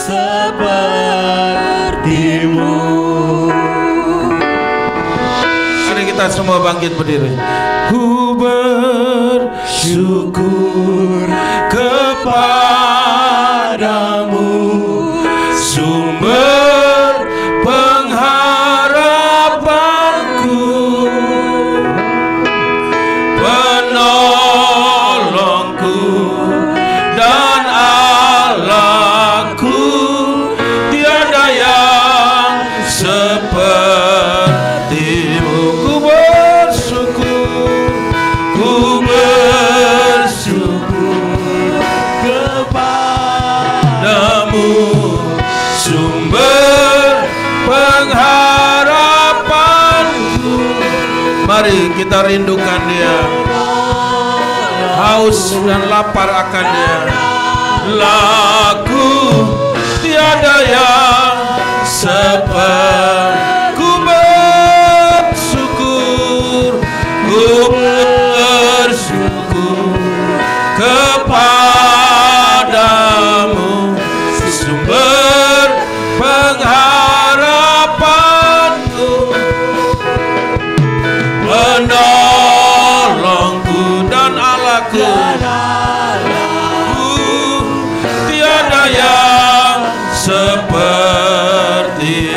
sepertimu. Sini kita semua bangkit berdiri. Ku bersyukur kepadamu, sumber pengharapanku, penolongku dan Allahku, tiada yang sepertimu. Ku bersyukur, ku bersyukur kepadamu, sumber pengharapanku. Mari kita rindukan Dia, haus dan lapar akan Dia. Laku tiada yang seperti. Ku bersyukur, ku bersyukur kepadamu, sumber pengharapanku, penolongku dan Allahku. Tiada yang seperti,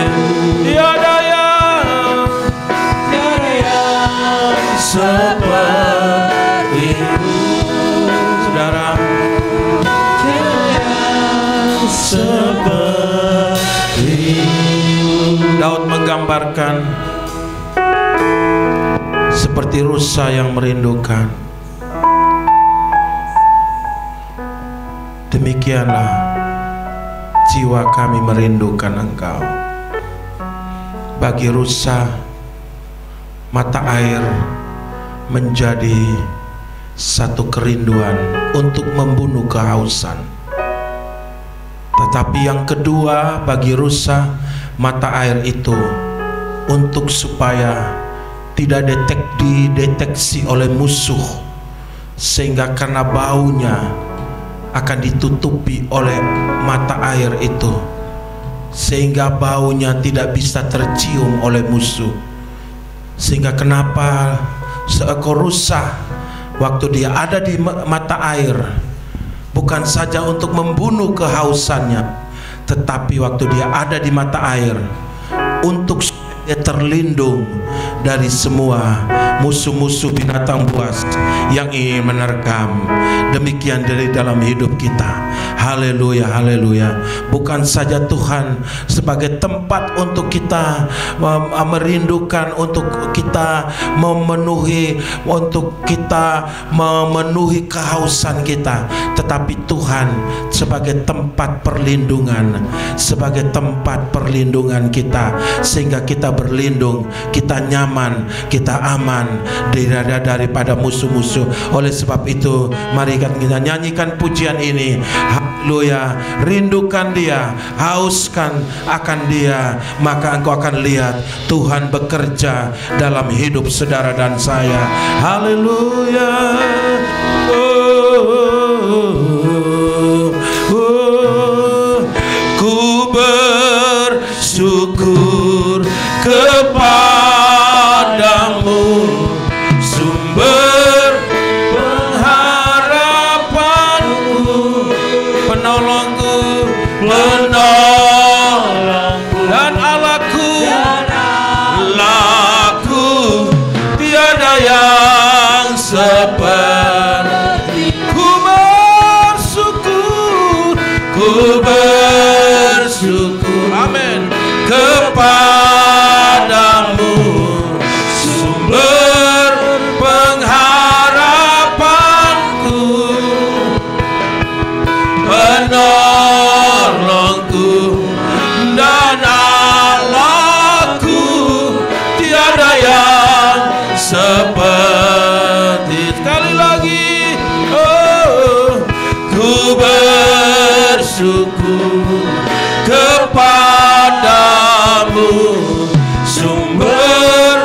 tiada yang sepertimu. Saudara, Daud menggambarkan seperti rusa yang merindukan. Demikianlah jiwa kami merindukan Engkau. Bagi rusa, mata air menjadi satu kerinduan untuk membunuh kehausan. Tetapi yang kedua, bagi rusa, mata air itu untuk supaya tidak dideteksi oleh musuh, sehingga karena baunya akan ditutupi oleh mata air itu, sehingga baunya tidak bisa tercium oleh musuh. Sehingga kenapa seekor rusa waktu dia ada di mata air, bukan saja untuk membunuh kehausannya, tetapi waktu dia ada di mata air untuk dia terlindung dari semua musuh-musuh binatang buas yang ingin menerkam. Demikian dari dalam hidup kita. Haleluya, haleluya. Bukan saja Tuhan sebagai tempat untuk kita merindukan, untuk kita memenuhi, untuk kita memenuhi kehausan kita, tetapi Tuhan sebagai tempat perlindungan, sebagai tempat perlindungan kita, sehingga kita berlindung, kita nyaman, kita aman daripada musuh-musuh. Oleh sebab itu, mari kita nyanyikan pujian ini. Haleluya. Rindukan Dia, hauskan akan Dia, maka engkau akan lihat Tuhan bekerja dalam hidup saudara dan saya. Haleluya. Ku bersyukur kepadamu, sumber pengharapanku, penolongku, penolongku dan Allahku. Laku tiada yang seperti. Ku bersyukur, ku bersyukur, amin, kepadamu, sumber pengharapanku, penolongku dan Allahku. Tiada yang seperti. Sekali lagi, oh, ku bersyukur kepadamu, sumber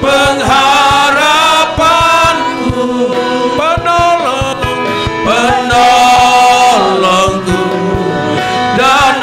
pengharapanku, penolongku dan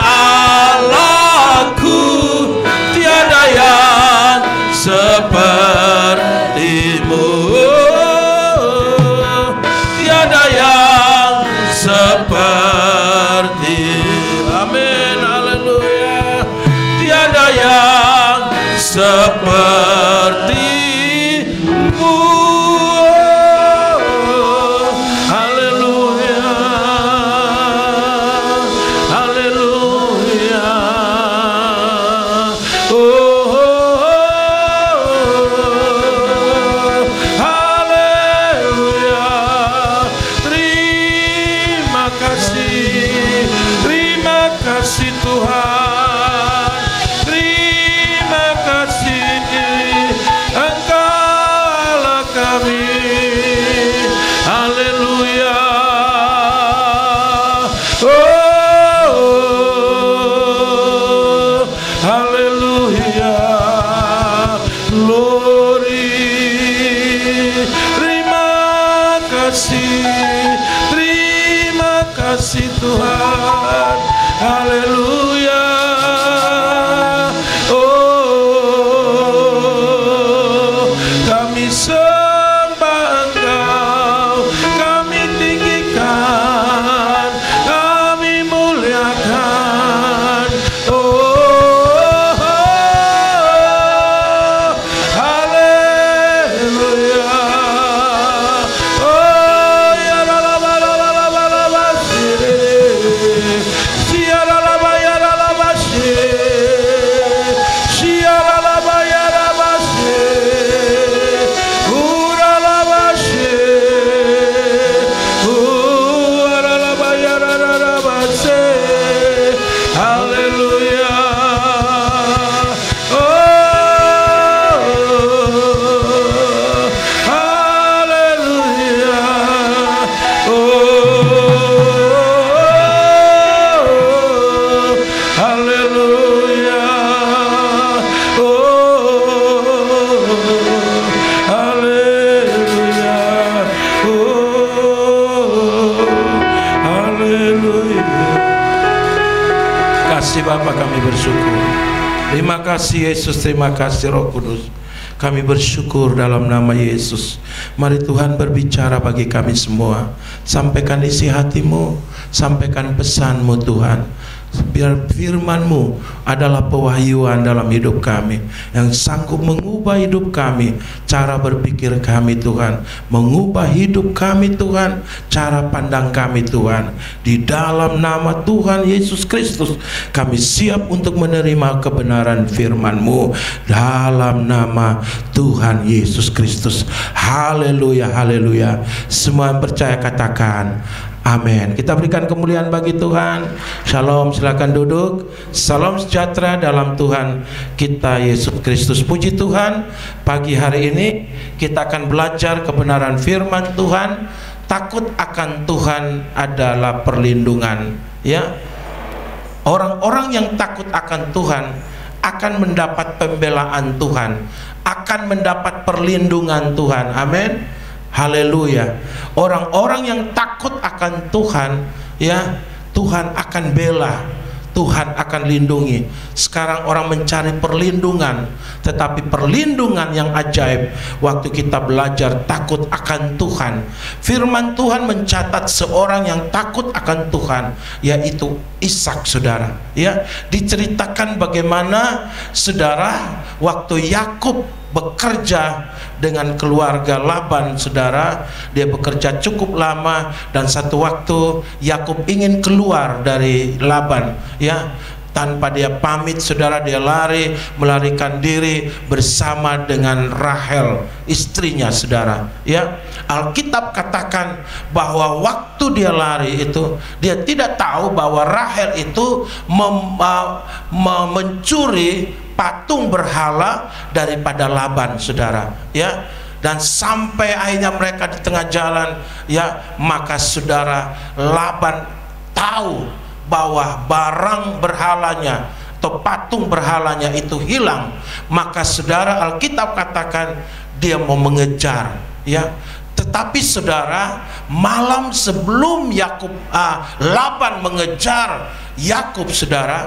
kasih Tuhan, terima kasih Engkaulah kami. Haleluya. Oh, haleluya. Glory. Terima kasih Tuhan. Haleluya. Oh, kami sembah Engkau, kami tinggikan, kami muliakan. Oh, haleluya. Oh, ya la la la la la la la la la, sia la la ba ya la la ba, sia la la ba ya la ba, ura la ba, ura la ba ya la la ba. Haleluya. Oh, haleluya. Oh, haleluya. Oh, haleluya. Oh, haleluya. Kasih Bapa, kami bersyukur. Terima kasih Yesus, terima kasih Roh Kudus. Kami bersyukur dalam nama Yesus. Mari Tuhan berbicara bagi kami semua. Sampaikan isi hatimu, sampaikan pesanmu Tuhan. Biar firman-Mu adalah pewahyuan dalam hidup kami, yang sanggup mengubah hidup kami, cara berpikir kami Tuhan, mengubah hidup kami Tuhan, cara pandang kami Tuhan. Di dalam nama Tuhan Yesus Kristus, kami siap untuk menerima kebenaran firman-Mu dalam nama Tuhan Yesus Kristus. Haleluya, haleluya. Semua yang percaya katakan amin. Kita berikan kemuliaan bagi Tuhan. Shalom, silakan duduk. Salam sejahtera dalam Tuhan kita Yesus Kristus. Puji Tuhan, pagi hari ini kita akan belajar kebenaran firman Tuhan. Takut akan Tuhan adalah perlindungan. Ya, orang-orang yang takut akan Tuhan akan mendapat pembelaan Tuhan, akan mendapat perlindungan Tuhan. Amin. Haleluya. Orang-orang yang takut akan Tuhan, ya, Tuhan akan bela, Tuhan akan lindungi. Sekarang orang mencari perlindungan, tetapi perlindungan yang ajaib waktu kita belajar takut akan Tuhan. Firman Tuhan mencatat seorang yang takut akan Tuhan, yaitu Ishak, saudara. Ya, diceritakan bagaimana saudara waktu Yakub bekerja dengan keluarga Laban, saudara. Dia bekerja cukup lama dan satu waktu Yakub ingin keluar dari Laban, ya, tanpa dia pamit, saudara. Dia melarikan diri bersama dengan Rahel, istrinya, saudara. Ya, Alkitab katakan bahwa waktu dia lari itu, dia tidak tahu bahwa Rahel itu mencuri patung berhala daripada Laban, saudara. Ya, dan sampai akhirnya mereka di tengah jalan, ya, maka saudara, Laban tahu bahwa barang berhalanya atau patung berhalanya itu hilang. Maka saudara, Alkitab katakan dia mau mengejar, ya. Tetapi saudara, malam sebelum Laban mengejar Yakub, saudara,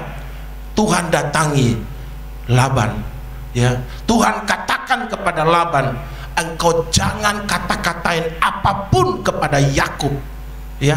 Tuhan datangi Laban, ya. Tuhan katakan kepada Laban, engkau jangan kata-katain apapun kepada Yakub, ya.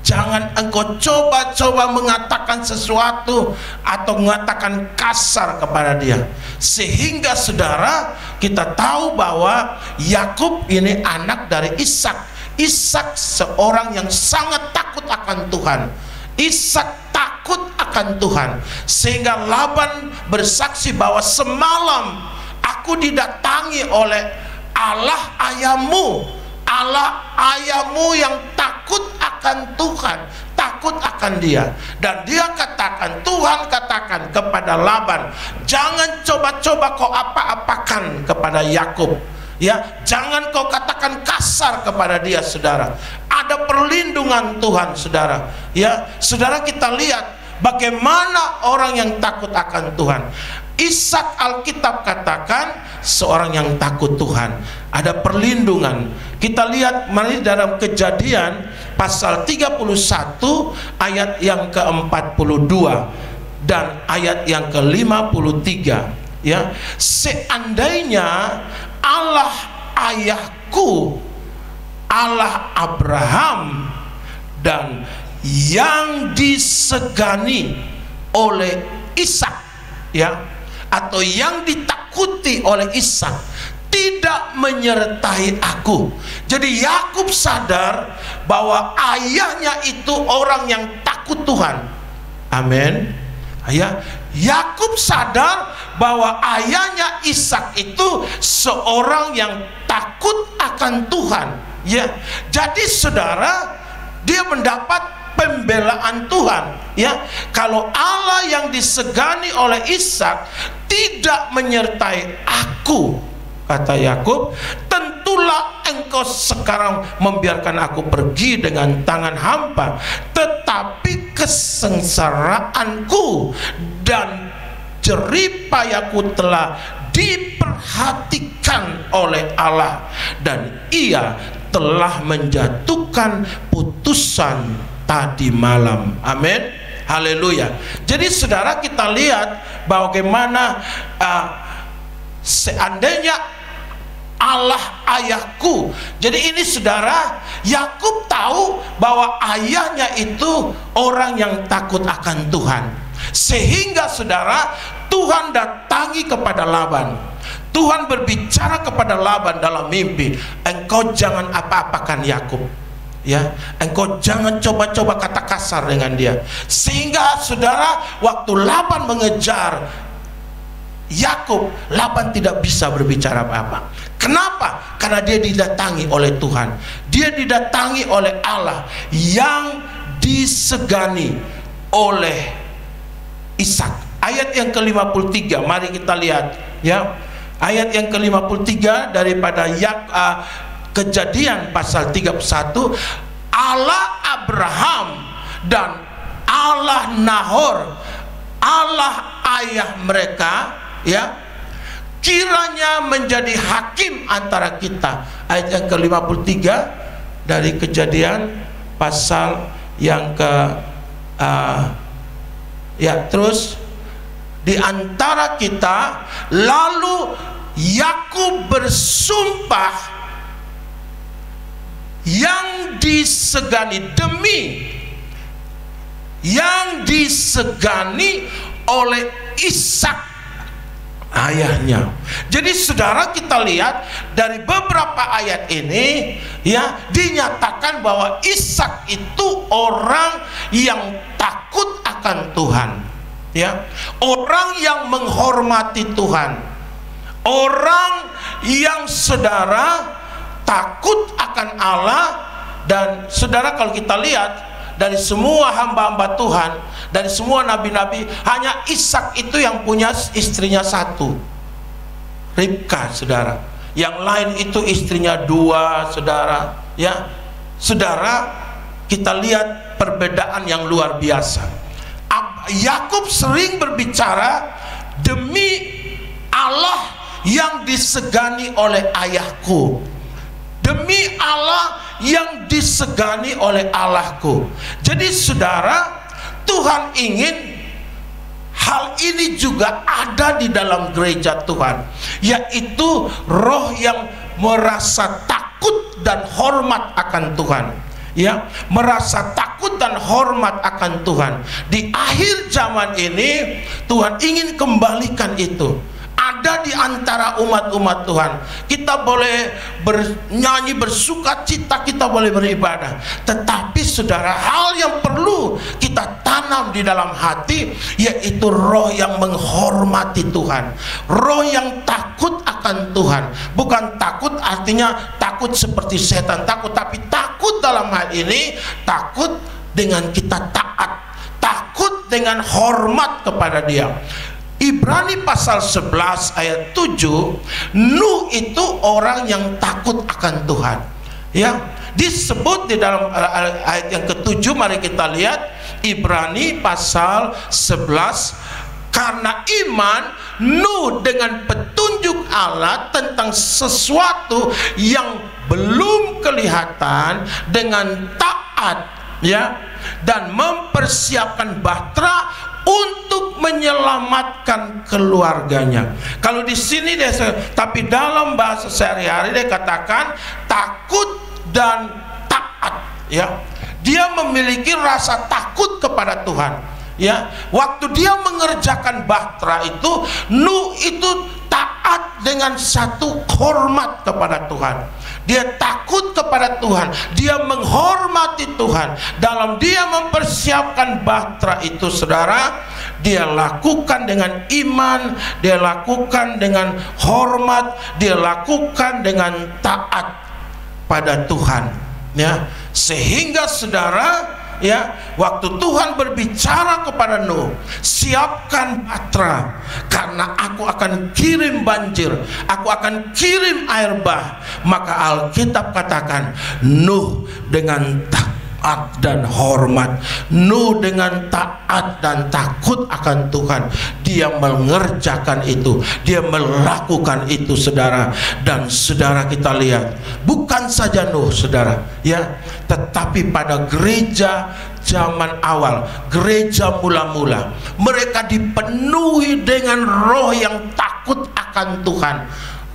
Jangan engkau coba-coba mengatakan sesuatu atau mengatakan kasar kepada dia. Sehingga saudara, kita tahu bahwa Yakub ini anak dari Ishak. Ishak seorang yang sangat takut akan Tuhan. Ishak takut akan Tuhan, sehingga Laban bersaksi bahwa semalam aku didatangi oleh Allah ayahmu yang takut akan Tuhan, takut takut akan dia. Dan dia katakan, Tuhan katakan kepada Laban, jangan coba-coba kau apa-apakan kepada Yakub. Ya, jangan kau katakan kasar kepada dia, saudara. Ada perlindungan Tuhan, saudara. Ya, saudara, kita lihat bagaimana orang yang takut akan Tuhan. Ishak, Alkitab katakan seorang yang takut Tuhan, ada perlindungan. Kita lihat mari dalam Kejadian pasal 31 ayat yang ke-42 dan ayat yang ke-53. Ya, seandainya Allah ayahku, Allah Abraham, dan yang disegani oleh Ishak, ya, atau yang ditakuti oleh Ishak tidak menyertai aku. Jadi Yakub sadar bahwa ayahnya itu orang yang takut Tuhan. Amin. Ya, Yakub sadar bahwa ayahnya Ishak itu seorang yang takut akan Tuhan. Ya, jadi saudara, dia mendapat pembelaan Tuhan. Ya, kalau Allah yang disegani oleh Ishak tidak menyertai aku, kata Yakub, tentulah engkau sekarang membiarkan aku pergi dengan tangan hampa, tetapi kesengsaraanku dan jeripayaku telah diperhatikan oleh Allah, dan ia telah menjatuhkan putusan tadi malam. Amin. Haleluya. Jadi saudara, kita lihat bagaimana seandainya Allah ayahku. Jadi ini saudara, Yakub tahu bahwa ayahnya itu orang yang takut akan Tuhan. Sehingga saudara, Tuhan datangi kepada Laban. Tuhan berbicara kepada Laban dalam mimpi, engkau jangan apa-apakan Yakub. Ya, engkau jangan coba-coba kata kasar dengan dia. Sehingga saudara, waktu Laban mengejar Yakub, Laban tidak bisa berbicara apa-apa. Kenapa? Karena dia didatangi oleh Tuhan. Dia didatangi oleh Allah yang disegani oleh Ishak. Ayat yang ke-53, mari kita lihat, ya. Ayat yang ke-53 daripada Kejadian pasal 31, Allah Abraham dan Allah Nahor, Allah ayah mereka, ya, kiranya menjadi hakim antara kita. Ayat yang ke-53 dari Kejadian pasal yang terus di antara kita. Lalu Yakub bersumpah yang disegani, demi yang disegani oleh Ishak ayahnya. Jadi saudara, kita lihat dari beberapa ayat ini, ya, dinyatakan bahwa Ishak itu orang yang takut akan Tuhan, ya, orang yang menghormati Tuhan, orang yang saudara takut akan Allah. Dan saudara, kalau kita lihat dari semua hamba-hamba Tuhan, dari semua nabi-nabi, hanya Ishak itu yang punya istrinya satu, Ribka, saudara. Yang lain itu istrinya dua, saudara. Ya, saudara, kita lihat perbedaan yang luar biasa. Yakub sering berbicara, demi Allah yang disegani oleh ayahku, demi Allah yang disegani oleh Allahku. Jadi saudara, Tuhan ingin hal ini juga ada di dalam gereja Tuhan, yaitu roh yang merasa takut dan hormat akan Tuhan. Ya, merasa takut dan hormat akan Tuhan. Di akhir zaman ini Tuhan ingin kembalikan itu. Ada di antara umat-umat Tuhan. Kita boleh bernyanyi, bersuka cita, kita boleh beribadah. Tetapi saudara, hal yang perlu kita tanam di dalam hati, yaitu roh yang menghormati Tuhan, roh yang takut akan Tuhan. Bukan takut artinya takut seperti setan takut, tapi takut dalam hal ini takut dengan kita taat, takut dengan hormat kepada Dia. Ibrani pasal 11 ayat 7, Nuh itu orang yang takut akan Tuhan. Ya, disebut di dalam ayat yang ke-7, mari kita lihat Ibrani pasal 11, karena iman Nuh dengan petunjuk Allah tentang sesuatu yang belum kelihatan dengan taat, ya, dan mempersiapkan bahtera untuk menyelamatkan keluarganya. Kalau di sini dia, tapi dalam bahasa sehari-hari dia katakan takut dan taat, ya. Dia memiliki rasa takut kepada Tuhan, ya. Waktu dia mengerjakan bahtera itu, Nuh itu taat dengan satu hormat kepada Tuhan. Dia takut kepada Tuhan, dia menghormati Tuhan. Dalam dia mempersiapkan bahtera itu, saudara, dia lakukan dengan iman, dia lakukan dengan hormat, dia lakukan dengan taat pada Tuhan, ya. Sehingga saudara, ya, waktu Tuhan berbicara kepada Nuh, siapkan bahtera karena aku akan kirim banjir, aku akan kirim air bah, maka Alkitab katakan Nuh dengan taat dan hormat, Nuh dengan taat dan takut akan Tuhan, dia mengerjakan itu, dia melakukan itu, saudara. Dan saudara, kita lihat bukan saja Nuh, saudara, ya, tetapi pada gereja zaman awal, gereja mula-mula, mereka dipenuhi dengan roh yang takut akan Tuhan.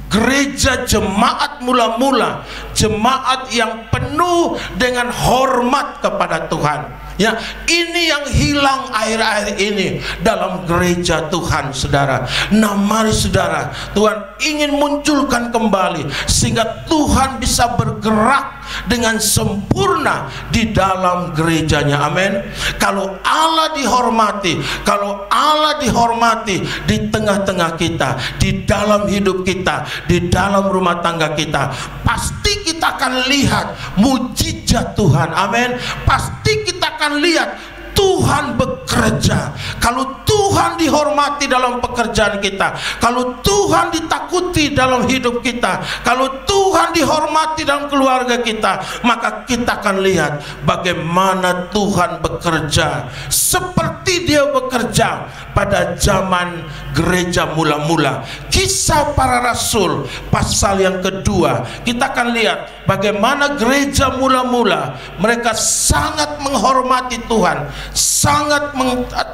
Gereja jemaat mula-mula, jemaat yang penuh dengan hormat kepada Tuhan, ya. Ini yang hilang akhir-akhir ini dalam gereja Tuhan, saudara. Nah, mari saudara, Tuhan ingin munculkan kembali sehingga Tuhan bisa bergerak dengan sempurna di dalam gerejanya. Amin. Kalau Allah dihormati, kalau Allah dihormati di tengah-tengah kita, di dalam hidup kita, di dalam rumah tangga kita, pasti kita akan lihat mujizat Tuhan. Amin. Pasti kita akan lihat Tuhan bekerja. Kalau Tuhan dihormati dalam pekerjaan kita, kalau Tuhan ditakuti dalam hidup kita, kalau Tuhan dihormati dalam keluarga kita, maka kita akan lihat bagaimana Tuhan bekerja seperti Dia bekerja pada zaman gereja mula-mula. Kisah Para Rasul pasal yang kedua, kita akan lihat bagaimana gereja mula-mula mereka sangat menghormati Tuhan, sangat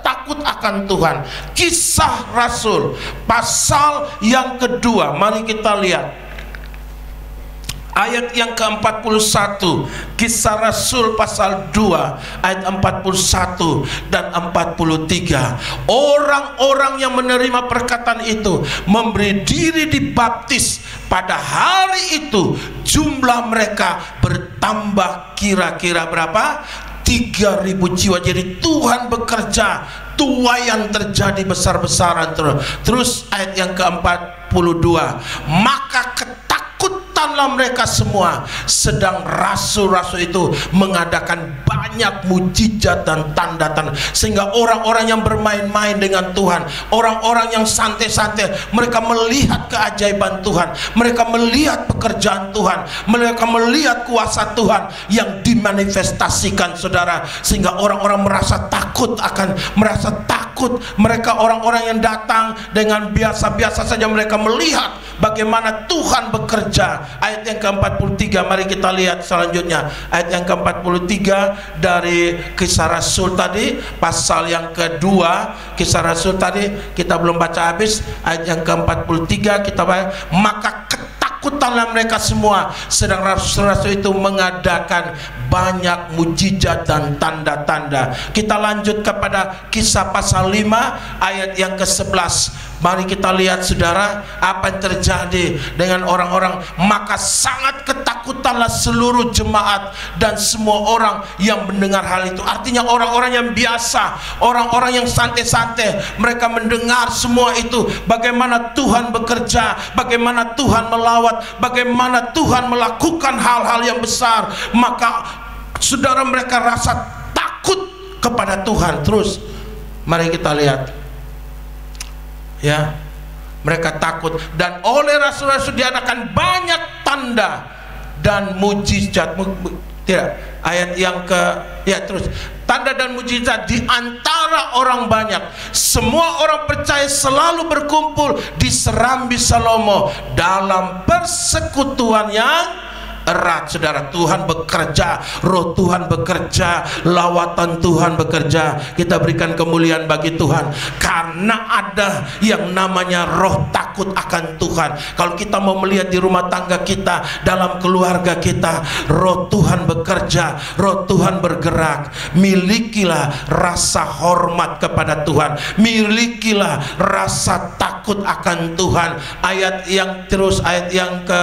takut akan Tuhan. Kisah Rasul pasal yang kedua, mari kita lihat ayat yang ke-41. Kisah Rasul pasal 2 ayat 41 dan 43. Orang-orang yang menerima perkataan itu memberi diri dibaptis. Pada hari itu jumlah mereka bertambah kira-kira berapa? 3.000 jiwa. Jadi Tuhan bekerja, tuaian terjadi besar-besaran. Terus ayat yang ke-42, maka ketakutanlah mereka semua, sedang rasul-rasul itu mengadakan banyak mujizat dan tanda-tanda, sehingga orang-orang yang bermain-main dengan Tuhan, orang-orang yang santai-santai, mereka melihat keajaiban Tuhan, mereka melihat pekerjaan Tuhan, mereka melihat kuasa Tuhan yang dimanifestasikan, saudara, sehingga orang-orang merasa takut mereka orang-orang yang datang dengan biasa-biasa saja, mereka melihat bagaimana Tuhan bekerja. Ayat yang ke-43, mari kita lihat selanjutnya. Ayat yang ke-43 dari Kisah Rasul tadi, pasal yang kedua, Kisah Rasul tadi kita belum baca habis. Ayat yang ke-43 kita baca, maka ketakutanlah mereka semua, sedang rasul-rasul itu mengadakan banyak mujizat dan tanda-tanda. Kita lanjut kepada Kisah pasal 5 ayat yang ke-11. Mari kita lihat, saudara, apa yang terjadi dengan orang-orang. Maka sangat ketakutanlah seluruh jemaat dan semua orang yang mendengar hal itu. Artinya orang-orang yang biasa, orang-orang yang santai-santai, mereka mendengar semua itu, bagaimana Tuhan bekerja, bagaimana Tuhan melawat, bagaimana Tuhan melakukan hal-hal yang besar. Maka saudara, mereka rasa takut kepada Tuhan. Terus mari kita lihat, ya, mereka takut, dan oleh rasul-rasul diadakan banyak tanda dan mujizat. Tidak, ayat yang ke, ya, terus tanda dan mujizat di antara orang banyak. Semua orang percaya selalu berkumpul di serambi Salomo dalam persekutuan yang erat. Saudara, Tuhan bekerja, roh Tuhan bekerja, lawatan Tuhan bekerja. Kita berikan kemuliaan bagi Tuhan karena ada yang namanya roh takut akan Tuhan. Kalau kita mau melihat di rumah tangga kita, dalam keluarga kita, roh Tuhan bekerja, roh Tuhan bergerak. Milikilah rasa hormat kepada Tuhan, milikilah rasa takut akan Tuhan. Ayat yang terus, ayat yang ke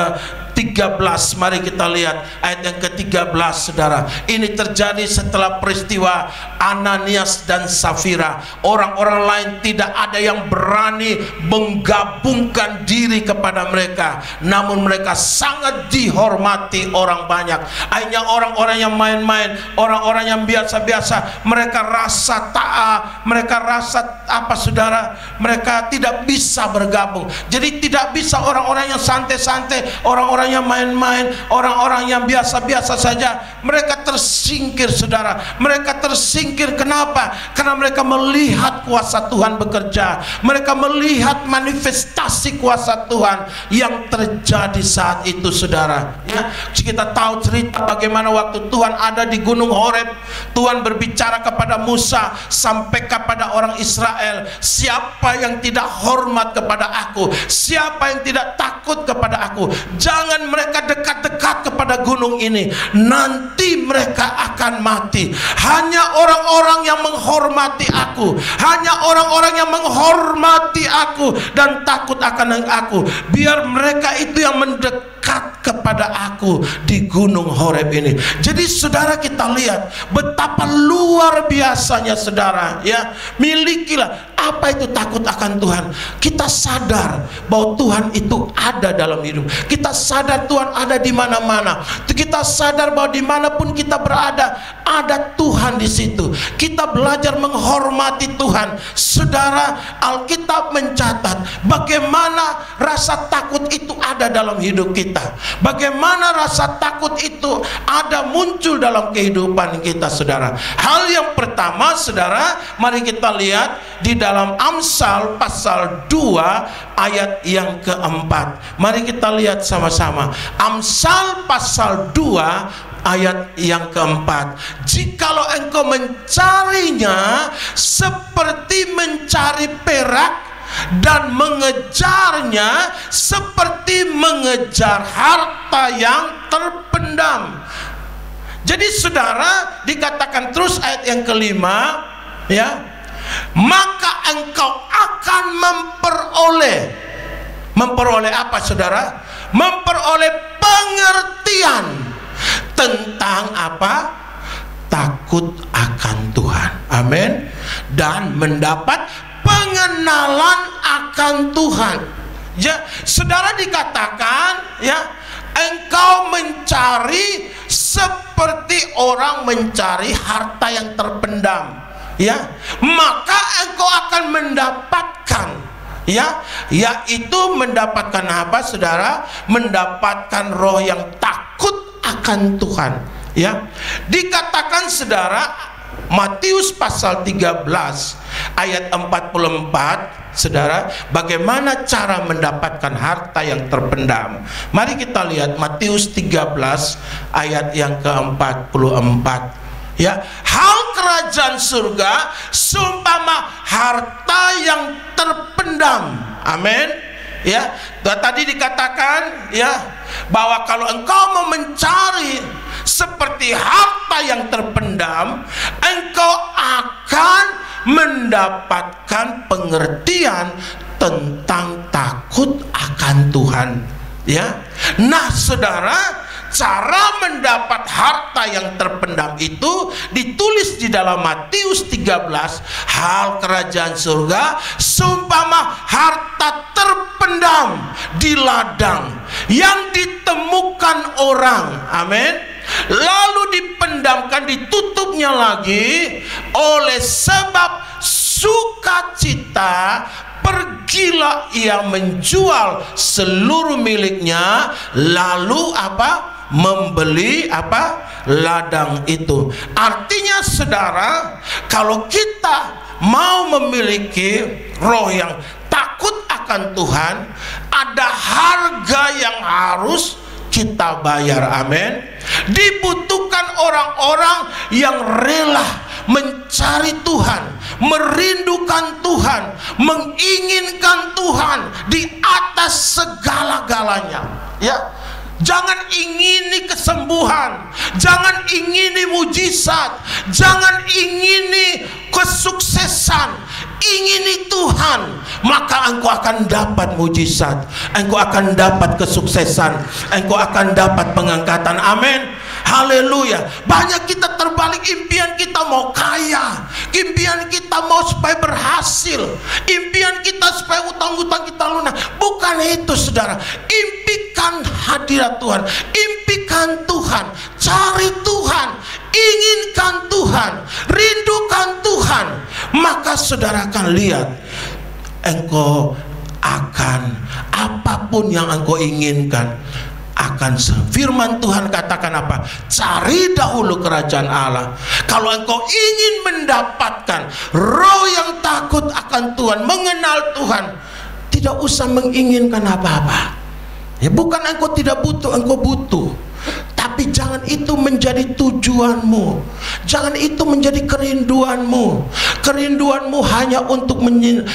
13, mari kita lihat ayat yang ke-13, saudara. Ini terjadi setelah peristiwa Ananias dan Safira. Orang-orang lain tidak ada yang berani menggabungkan diri kepada mereka, namun mereka sangat dihormati orang banyak. Hanya orang-orang yang main-main, orang-orang yang biasa-biasa, mereka rasa mereka rasa apa, saudara? Mereka tidak bisa bergabung. Jadi tidak bisa orang-orang yang santai-santai, orang-orang yang main-main, orang-orang yang biasa-biasa saja, mereka tersingkir, saudara. Mereka tersingkir, kenapa? Karena mereka melihat kuasa Tuhan bekerja, mereka melihat manifestasi kuasa Tuhan yang terjadi saat itu, saudara. Ya, kita tahu cerita bagaimana waktu Tuhan ada di Gunung Horeb, Tuhan berbicara kepada Musa, sampai kepada orang Israel, siapa yang tidak hormat kepada aku, siapa yang tidak takut kepada aku, jangan mereka dekat-dekat kepada gunung ini, nanti mereka akan mati. Hanya orang-orang yang menghormati aku, hanya orang-orang yang menghormati aku dan takut akan aku, biar mereka itu yang mendekat kepada aku di Gunung Horeb ini. Jadi saudara, kita lihat betapa luar biasanya, saudara, ya. Milikilah apa itu takut akan Tuhan. Kita sadar bahwa Tuhan itu ada dalam hidup. Kita sadar Tuhan ada di mana-mana. Kita sadar bahwa dimanapun kita berada, ada Tuhan di situ. Kita belajar menghormati Tuhan. Saudara, Alkitab mencatat bagaimana rasa takut itu ada dalam hidup kita. Bagaimana rasa takut itu ada muncul dalam kehidupan kita, saudara. Hal yang pertama, saudara, mari kita lihat di dalam Amsal pasal 2 ayat yang keempat. Mari kita lihat sama-sama. Amsal pasal 2 ayat yang keempat. Jikalau engkau mencarinya seperti mencari perak dan mengejarnya seperti mengejar harta yang terpendam. Jadi saudara, dikatakan terus ayat yang kelima, ya, maka engkau akan memperoleh apa, saudara? Memperoleh pengertian tentang apa? Takut akan Tuhan. Amin. Dan mendapat pengenalan akan Tuhan. Ya, saudara, dikatakan, ya, engkau mencari seperti orang mencari harta yang terpendam, ya, maka engkau akan mendapatkan, ya, yaitu mendapatkan apa, saudara? Mendapatkan roh yang takut akan Tuhan, ya. Dikatakan, saudara, Matius pasal 13 ayat 44, saudara, bagaimana cara mendapatkan harta yang terpendam. Mari kita lihat Matius 13 ayat yang ke-44. Ya, hal kerajaan surga seumpama harta yang terpendam. Amin. Ya, tadi dikatakan, ya, bahwa kalau engkau mau mencari seperti harta yang terpendam, engkau akan mendapatkan pengertian tentang takut akan Tuhan, ya. Nah, saudara, cara mendapat harta yang terpendam itu ditulis di dalam Matius 13, hal kerajaan surga seumpama harta terpendam di ladang yang ditemukan orang. Amin. lalu dipendamkan, ditutupnya lagi. Oleh sebab sukacita, pergilah ia menjual seluruh miliknya, lalu membeli ladang itu. Artinya saudara, kalau kita mau memiliki roh yang takut akan Tuhan, ada harga yang harus kita bayar. Amin. Dibutuhkan orang-orang yang rela mencari Tuhan, merindukan Tuhan, menginginkan Tuhan di atas segala-galanya. Ya, jangan ingini kesembuhan, jangan ingini mujizat, jangan ingini kesuksesan, ingini Tuhan, maka engkau akan dapat mujizat, engkau akan dapat kesuksesan, engkau akan dapat pengangkatan. Amin. Haleluya. Banyak kita terbalik, impian kita mau kaya, impian kita mau supaya berhasil, impian kita supaya utang-utang kita lunas. Bukan itu saudara. Impikan hadirat Tuhan, impikan Tuhan, cari Tuhan, inginkan Tuhan, rindukan Tuhan, maka saudara akan lihat engkau akan apapun yang engkau inginkan akan. Firman Tuhan katakan apa? Cari dahulu kerajaan Allah. Kalau engkau ingin mendapatkan roh yang takut akan Tuhan, mengenal Tuhan, tidak usah menginginkan apa-apa. Ya, bukan engkau tidak butuh, engkau butuh. Tapi jangan itu menjadi tujuanmu, jangan itu menjadi kerinduanmu. Kerinduanmu hanya untuk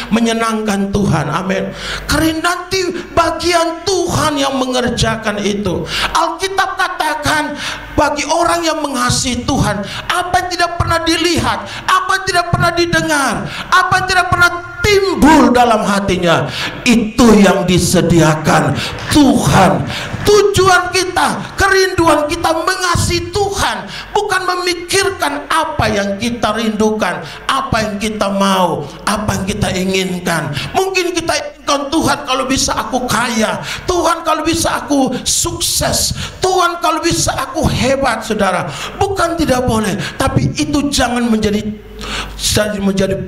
menyenangkan Tuhan. Amin. Nanti bagian Tuhan yang mengerjakan itu. Alkitab katakan, bagi orang yang mengasihi Tuhan, apa yang tidak pernah dilihat, apa yang tidak pernah didengar, apa yang tidak pernah timbul dalam hatinya, itu yang disediakan Tuhan. Tujuan kita, kerinduan kita mengasihi Tuhan, bukan memikirkan apa yang kita rindukan, apa yang kita mau, apa yang kita inginkan. Mungkin kita inginkan, Tuhan kalau bisa aku kaya, Tuhan kalau bisa aku sukses, Tuhan kalau bisa aku hebat. Saudara, bukan tidak boleh, tapi itu jangan menjadi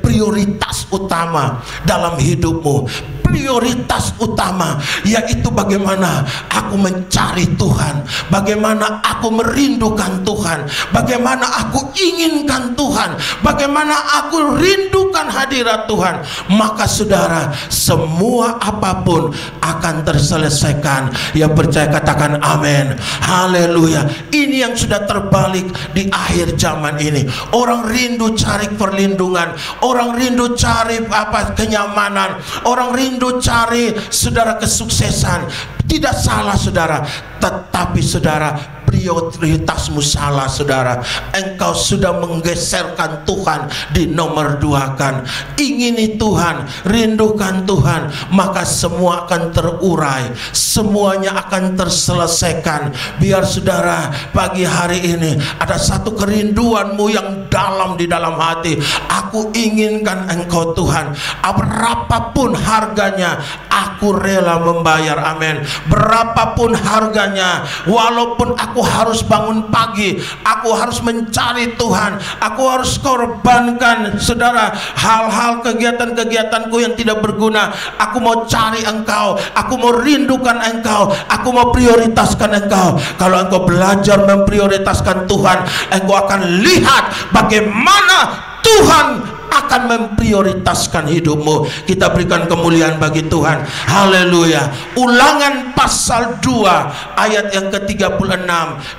prioritas utama dalam hidupmu. Prioritas utama yaitu bagaimana aku mencari Tuhan, bagaimana aku merindukan Tuhan, bagaimana aku inginkan Tuhan, bagaimana aku rindukan hadirat Tuhan. Maka saudara, semua apapun akan terselesaikan. Yang percaya katakan amin. Haleluya. Ini yang sudah terbalik di akhir zaman ini. Orang rindu cari perlindungan, orang rindu cari kenyamanan, orang rindu cari saudara kesuksesan. Tidak salah saudara, tetapi saudara, prioritasmu salah saudara. Engkau sudah menggeserkan Tuhan di nomor 2 kan. Ingini Tuhan, rindukan Tuhan, maka semua akan terurai, semuanya akan terselesaikan. Biar saudara pagi hari ini ada satu kerinduanmu yang dalam di dalam hati. Aku inginkan Engkau Tuhan, berapapun harganya aku rela membayar. Amin. Berapapun harganya, walaupun aku harus bangun pagi, aku harus mencari Tuhan, aku harus korbankan saudara hal-hal kegiatan-kegiatanku yang tidak berguna. Aku mau cari Engkau, aku mau rindukan Engkau, aku mau prioritaskan Engkau. Kalau engkau belajar memprioritaskan Tuhan, engkau akan lihat bagaimana Tuhan akan memprioritaskan hidupmu. Kita berikan kemuliaan bagi Tuhan. Haleluya. Ulangan pasal 2 ayat yang ke-36.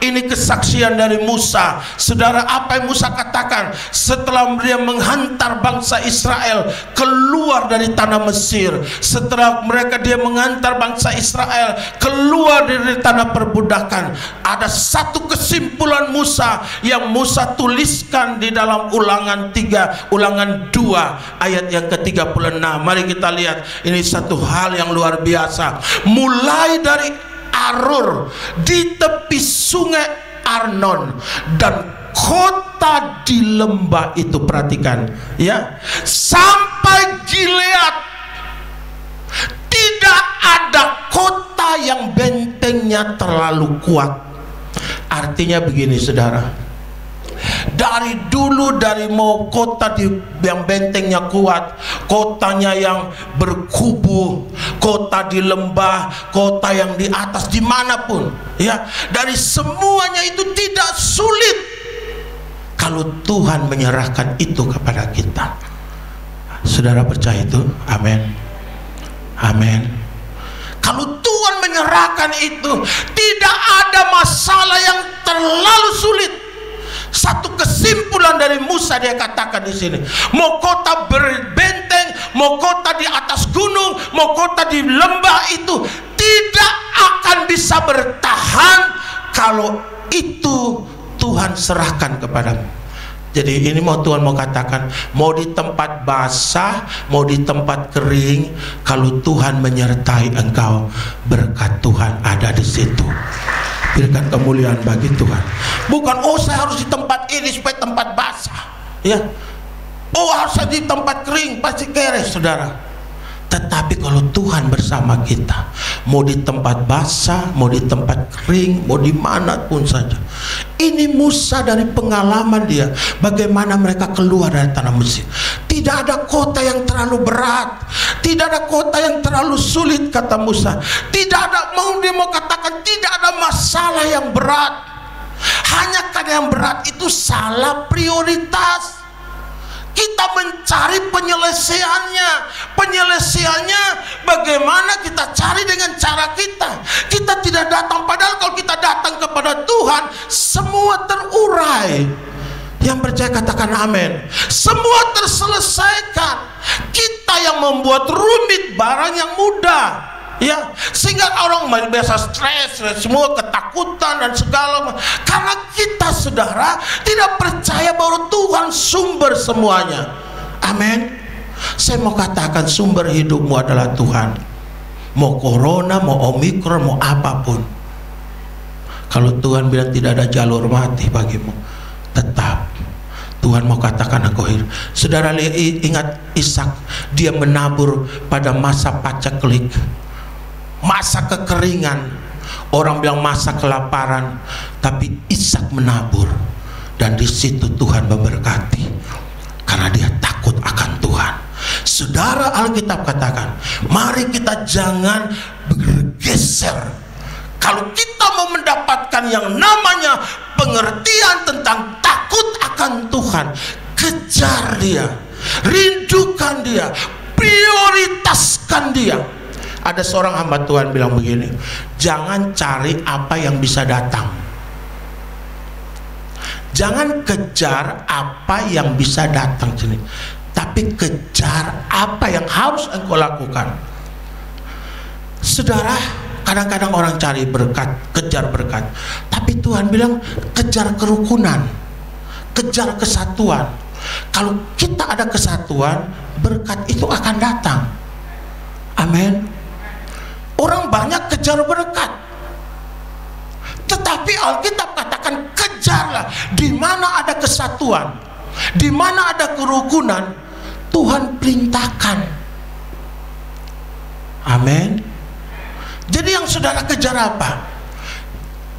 Ini kesaksian dari Musa. Saudara, apa yang Musa katakan setelah dia menghantar bangsa Israel keluar dari tanah Mesir, setelah dia menghantar bangsa Israel keluar dari tanah perbudakan, ada satu kesimpulan Musa yang Musa tuliskan di dalam Ulangan 2 ayat yang ke-36. Mari kita lihat, ini satu hal yang luar biasa. Mulai dari Arur di tepi sungai Arnon dan kota di lembah itu, perhatikan ya, sampai Gilead, tidak ada kota yang bentengnya terlalu kuat. Artinya begini saudara, dari dulu, dari mau kota yang bentengnya kuat, kotanya yang berkubu, kota di lembah, kota yang di atas, dimanapun, ya, dari semuanya itu tidak sulit kalau Tuhan menyerahkan itu kepada kita. Saudara percaya itu? Amin. Amin. Kalau Tuhan menyerahkan itu, tidak ada masalah yang terlalu sulit. Satu kesimpulan dari Musa dia katakan di sini, mau kota berbenteng, mau kota di atas gunung, mau kota di lembah, itu tidak akan bisa bertahan kalau itu Tuhan serahkan kepadamu. Jadi ini mau Tuhan mau katakan, mau di tempat basah, mau di tempat kering, kalau Tuhan menyertai engkau, berkat Tuhan ada di situ. Berikan kemuliaan bagi Tuhan. Bukan oh saya harus di tempat ini supaya tempat basah, ya. Oh harus di tempat kering pasti keres, saudara. Tetapi kalau Tuhan bersama kita, mau di tempat basah, mau di tempat kering, mau dimanapun saja. Ini Musa dari pengalaman dia, bagaimana mereka keluar dari tanah Mesir. Tidak ada kota yang terlalu berat, tidak ada kota yang terlalu sulit, kata Musa. Tidak ada, dia mau katakan tidak ada masalah yang berat. Hanya karena yang berat itu salah prioritas. Kita mencari penyelesaiannya. Penyelesaiannya bagaimana kita cari dengan cara kita. Kita tidak datang, padahal kalau kita datang kepada Tuhan, semua terurai. Yang percaya katakan amin. Semua terselesaikan. Kita yang membuat rumit barang yang mudah, ya, sehingga orang biasa stres, semua ketakutan dan segala, karena kita saudara tidak percaya bahwa Tuhan sumber semuanya. Amin. Saya mau katakan sumber hidupmu adalah Tuhan. Mau corona, mau omikron, mau apapun, kalau Tuhan bilang tidak ada jalur mati bagimu, tetap Tuhan mau katakan engkau hidup. Saudara ingat Ishak, dia menabur pada masa paceklik, masa kekeringan, orang bilang masa kelaparan, tapi Ishak menabur, dan di situ Tuhan memberkati karena dia takut akan Tuhan. Saudara, Alkitab katakan, mari kita jangan bergeser. Kalau kita mau mendapatkan yang namanya pengertian tentang takut akan Tuhan, kejar dia, rindukan dia, prioritaskan dia. Ada seorang hamba Tuhan bilang begini, jangan cari apa yang bisa datang, jangan kejar apa yang bisa datang sini, tapi kejar apa yang harus engkau lakukan. Saudara, kadang-kadang orang cari berkat, kejar berkat, tapi Tuhan bilang kejar kerukunan, kejar kesatuan. Kalau kita ada kesatuan, berkat itu akan datang. Amin. Orang banyak kejar berkat, tetapi Alkitab katakan kejarlah di mana ada kesatuan, di mana ada kerukunan, Tuhan perintahkan. Amin. Jadi yang saudara kejar apa?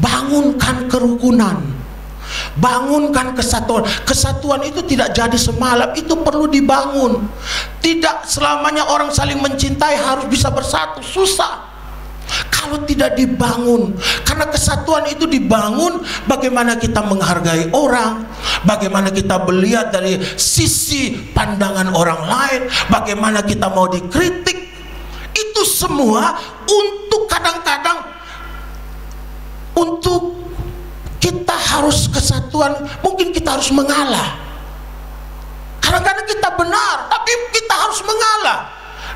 Bangunkan kerukunan, bangunkan kesatuan. Kesatuan itu tidak jadi semalam, itu perlu dibangun. Tidak selamanya orang saling mencintai harus bisa bersatu, susah kalau tidak dibangun. Karena kesatuan itu dibangun bagaimana kita menghargai orang, bagaimana kita melihat dari sisi pandangan orang lain, bagaimana kita mau dikritik. Itu semua untuk kadang-kadang untuk kita harus kesatuan, mungkin kita harus mengalah. Kadang-kadang kita benar, tapi kita harus mengalah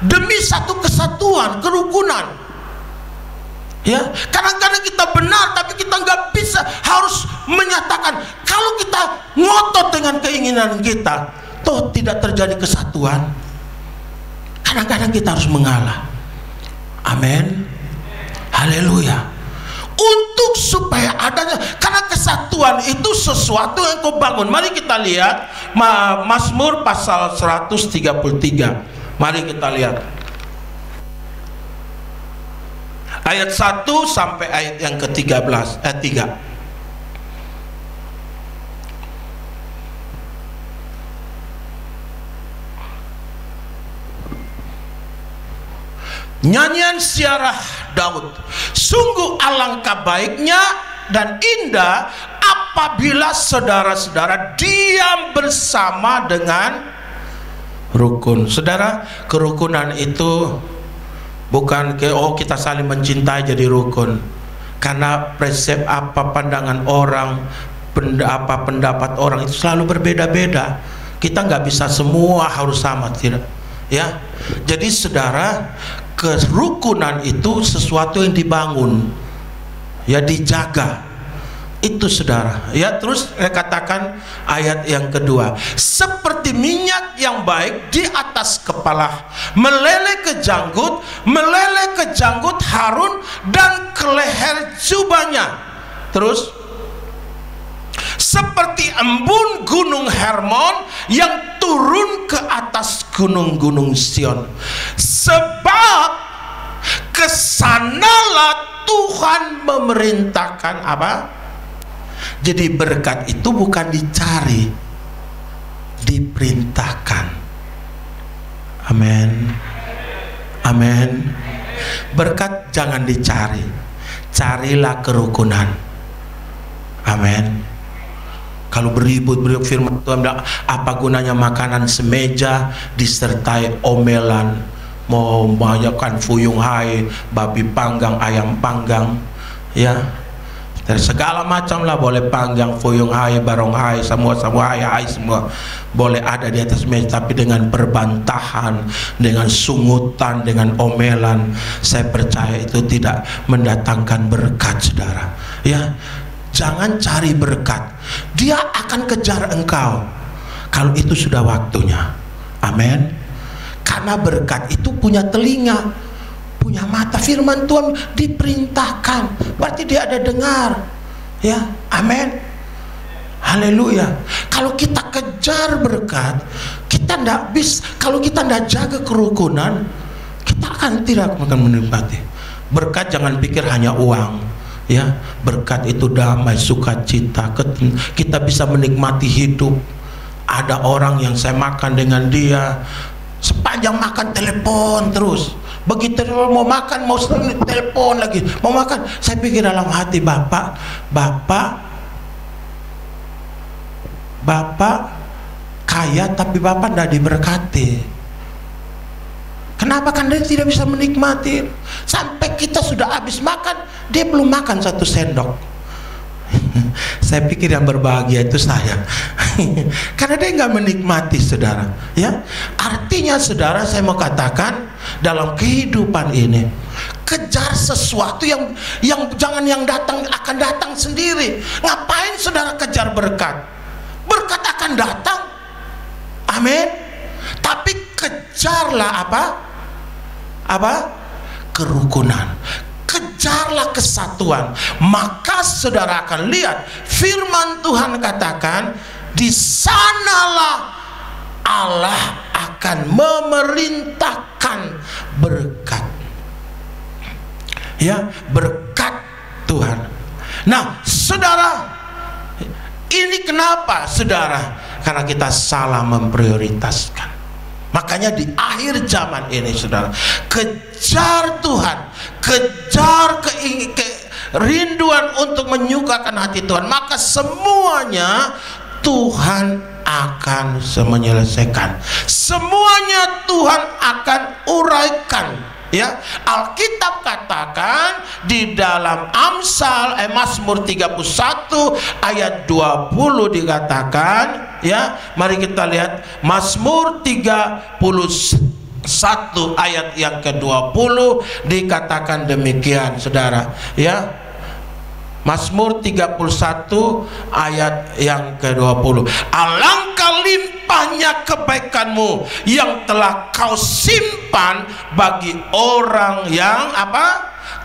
demi satu kesatuan, kerukunan. Ya, kadang-kadang kita benar, tapi kita nggak bisa, harus menyatakan. Kalau kita ngotot dengan keinginan kita, toh tidak terjadi kesatuan. Kadang-kadang kita harus mengalah. Amin. Haleluya. Untuk supaya adanya, karena kesatuan itu sesuatu yang kau bangun. Mari kita lihat Mazmur pasal 133. Mari kita lihat ayat 1 sampai ayat yang ke-13, ayat 3. Nyanyian ziarah Daud. Sungguh alangkah baiknya dan indah apabila saudara-saudara diam bersama dengan rukun. Saudara, kerukunan itu bukan kita saling mencintai jadi rukun. Karena prinsip pandangan orang, pendapat orang itu selalu berbeda-beda. Kita nggak bisa semua harus sama, tidak? Ya. Jadi saudara, kerukunan itu sesuatu yang dibangun, ya, dijaga. Itu saudara, ya. Terus katakan ayat yang kedua, seperti minyak yang baik di atas kepala meleleh ke janggut Harun dan ke leher jubahnya. Terus seperti embun gunung Hermon yang turun ke atas gunung-gunung Sion. Sebab kesanalah Tuhan memerintahkan apa? Jadi berkat itu bukan dicari, diperintahkan. Amin. Amin. Berkat jangan dicari, carilah kerukunan. Amin. Kalau beribut firman Tuhan, apa gunanya makanan semeja disertai omelan, mau banyakkan fuyung hai, babi panggang, ayam panggang, ya, dari segala macam lah, boleh panggang, fuyung hai, barong hai, semua hai semua boleh ada di atas meja, tapi dengan perbantahan, dengan sungutan, dengan omelan, saya percaya itu tidak mendatangkan berkat, saudara. Ya, jangan cari berkat, dia akan kejar engkau kalau itu sudah waktunya. Amin. Karena berkat itu punya telinga, punya mata. Firman Tuhan diperintahkan, berarti dia ada dengar, ya. Amin. Haleluya. Kalau kita kejar berkat, kita tidak bisa. Kalau kita tidak jaga kerukunan, kita akan tidak akan menikmati berkat. Jangan pikir hanya uang, ya. Berkat itu damai, sukacita, kita bisa menikmati hidup. Ada orang yang saya makan dengan dia, sepanjang makan telepon terus, begitu mau makan mau telepon lagi, mau makan. Saya pikir dalam hati, bapak kaya tapi bapak tidak diberkati. Kenapa? Kan dia tidak bisa menikmati. Sampai kita sudah habis makan, dia belum makan satu sendok. Saya pikir yang berbahagia itu saya. Karena dia nggak menikmati, saudara. Ya, artinya saudara, saya mau katakan dalam kehidupan ini, kejar sesuatu yang jangan yang akan datang sendiri. Ngapain saudara kejar berkat? Berkat akan datang. Amin. Tapi kejarlah apa? Kerukunan. Kejarlah kesatuan. Maka saudara akan lihat firman Tuhan katakan, di sanalah Allah akan memerintahkan berkat. Ya, berkat Tuhan. Nah, saudara, ini kenapa, saudara? Karena kita salah memprioritaskan. Makanya di akhir zaman ini, saudara, kejar Tuhan, kejar kerinduan untuk menyukakan hati Tuhan, maka semuanya Tuhan akan menyelesaikan. Semuanya Tuhan akan uraikan. Ya, Alkitab katakan di dalam Mazmur 31 ayat 20 dikatakan, ya, mari kita lihat Mazmur 31 ayat yang ke-20 dikatakan demikian, saudara, ya. Mazmur 31 ayat yang ke-20. Alangkah limpahnya kebaikanmu yang telah kau simpan bagi orang yang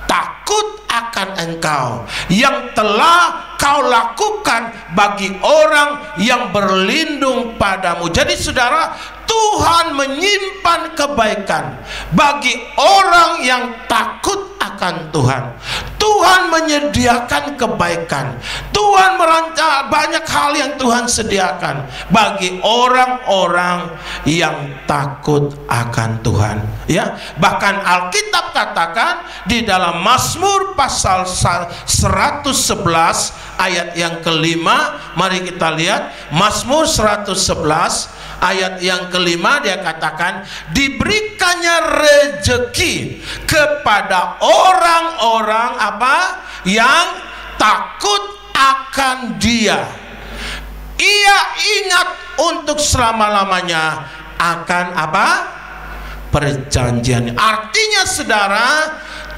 takut akan engkau, yang telah kau lakukan bagi orang yang berlindung padamu. Jadi saudara, Tuhan menyimpan kebaikan bagi orang yang takut akan akan Tuhan. Tuhan menyediakan kebaikan. Tuhan merancang banyak hal yang Tuhan sediakan bagi orang-orang yang takut akan Tuhan. Ya, bahkan Alkitab katakan di dalam Mazmur pasal 111 ayat yang kelima. Mari kita lihat Mazmur 111 ayat yang kelima, dia katakan diberikannya rejeki kepada orang-orang apa? Yang takut akan Dia. Ia ingat untuk selama-lamanya akan apa? Perjanjian. Artinya saudara,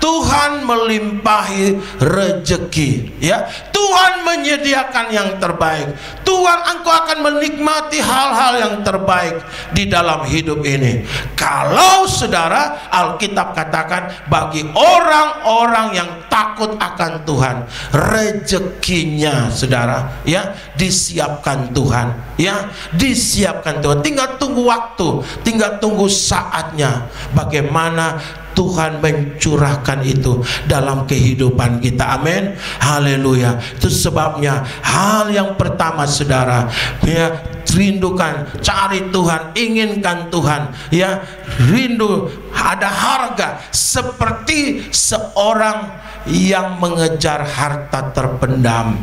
Tuhan melimpahi rejeki, ya. Tuhan menyediakan yang terbaik. Tuhan, engkau akan menikmati hal-hal yang terbaik di dalam hidup ini. Kalau saudara, Alkitab katakan bagi orang-orang yang takut akan Tuhan, rezekinya saudara, ya, disiapkan Tuhan, ya, disiapkan Tuhan. Tinggal tunggu waktu, tinggal tunggu saatnya bagaimana Tuhan mencurahkan itu dalam kehidupan kita. Amin. Haleluya. Itu sebabnya hal yang pertama saudara, ya, rindukan, cari Tuhan, inginkan Tuhan, ya, rindu, ada harga seperti seorang yang mengejar harta terpendam,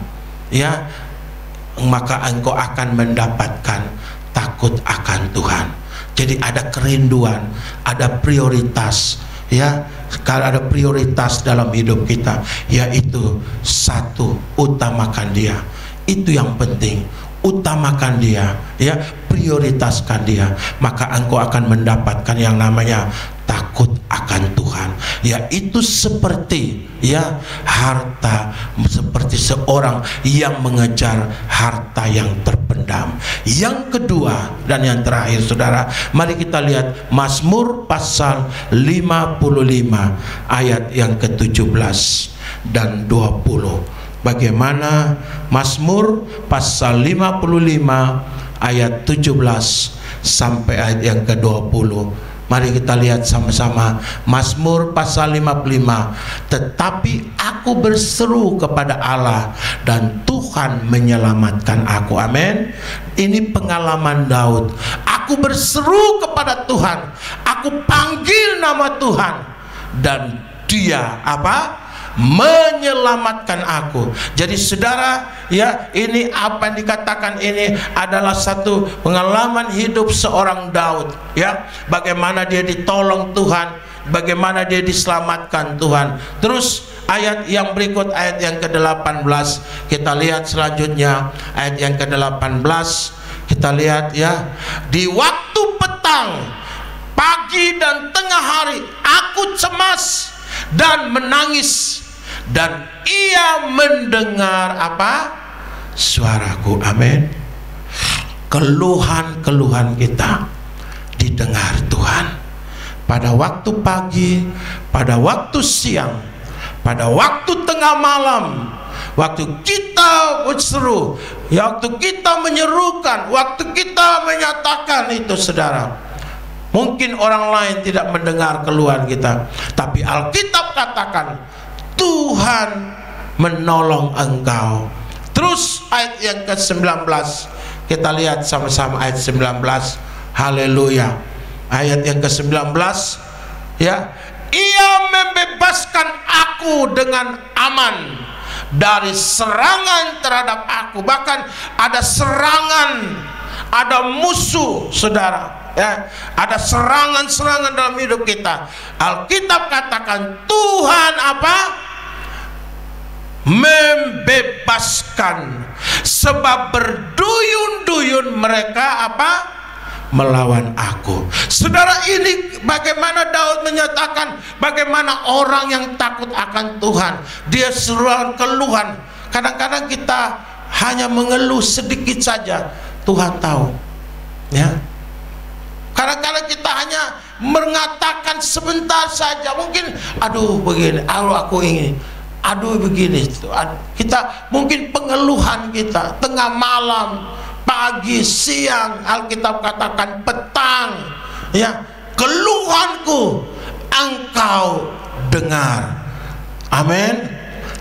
ya, maka engkau akan mendapatkan takut akan Tuhan. Jadi ada kerinduan, ada prioritas, ya. Kalau ada prioritas dalam hidup kita, yaitu satu, utamakan Dia. Itu yang penting, utamakan Dia, ya, prioritaskan Dia, maka engkau akan mendapatkan yang namanya takut akan Tuhan, yaitu seperti, ya, harta, seperti seorang yang mengejar harta yang terpendam. Yang kedua dan yang terakhir saudara, mari kita lihat Mazmur pasal 55 ayat yang ke-17 dan 20. Bagaimana Mazmur pasal 55 ayat 17 sampai ayat yang ke-20. Mari kita lihat sama-sama Mazmur pasal 55. Tetapi aku berseru kepada Allah dan Tuhan menyelamatkan aku. Amin. Ini pengalaman Daud. Aku berseru kepada Tuhan, aku panggil nama Tuhan, dan Dia apa? Menyelamatkan aku. Jadi saudara, ya, ini apa yang dikatakan ini adalah satu pengalaman hidup seorang Daud, ya, bagaimana dia ditolong Tuhan, bagaimana dia diselamatkan Tuhan. Terus ayat yang berikut, ayat yang ke-18, kita lihat selanjutnya ayat yang ke-18. Kita lihat, ya, di waktu petang, pagi dan tengah hari aku cemas dan menangis, dan Ia mendengar apa? Suaraku. Amin. Keluhan-keluhan kita didengar Tuhan. Pada waktu pagi, pada waktu siang, pada waktu tengah malam, waktu kita berseru, ya, waktu kita menyerukan, waktu kita menyatakan itu saudara, mungkin orang lain tidak mendengar keluhan kita, tapi Alkitab katakan Tuhan menolong engkau. Terus ayat yang ke-19, kita lihat sama-sama ayat 19. Haleluya. Ayat yang ke-19, ya, Ia membebaskan aku dengan aman dari serangan terhadap aku. Bahkan ada serangan, ada musuh saudara, ya, ada serangan-serangan dalam hidup kita. Alkitab katakan Tuhan apa? Membebaskan, sebab berduyun-duyun mereka apa? Melawan aku. Saudara, ini bagaimana Daud menyatakan bagaimana orang yang takut akan Tuhan, dia seruan keluhan. Kadang-kadang kita hanya mengeluh sedikit saja, Tuhan tahu, ya. Kadang-kadang kita hanya mengatakan sebentar saja, mungkin aduh begini, aduh aku ingin, aduh begini. Kita mungkin pengeluhan kita tengah malam, pagi, siang, Alkitab katakan petang, ya, keluhanku Engkau dengar. Amin.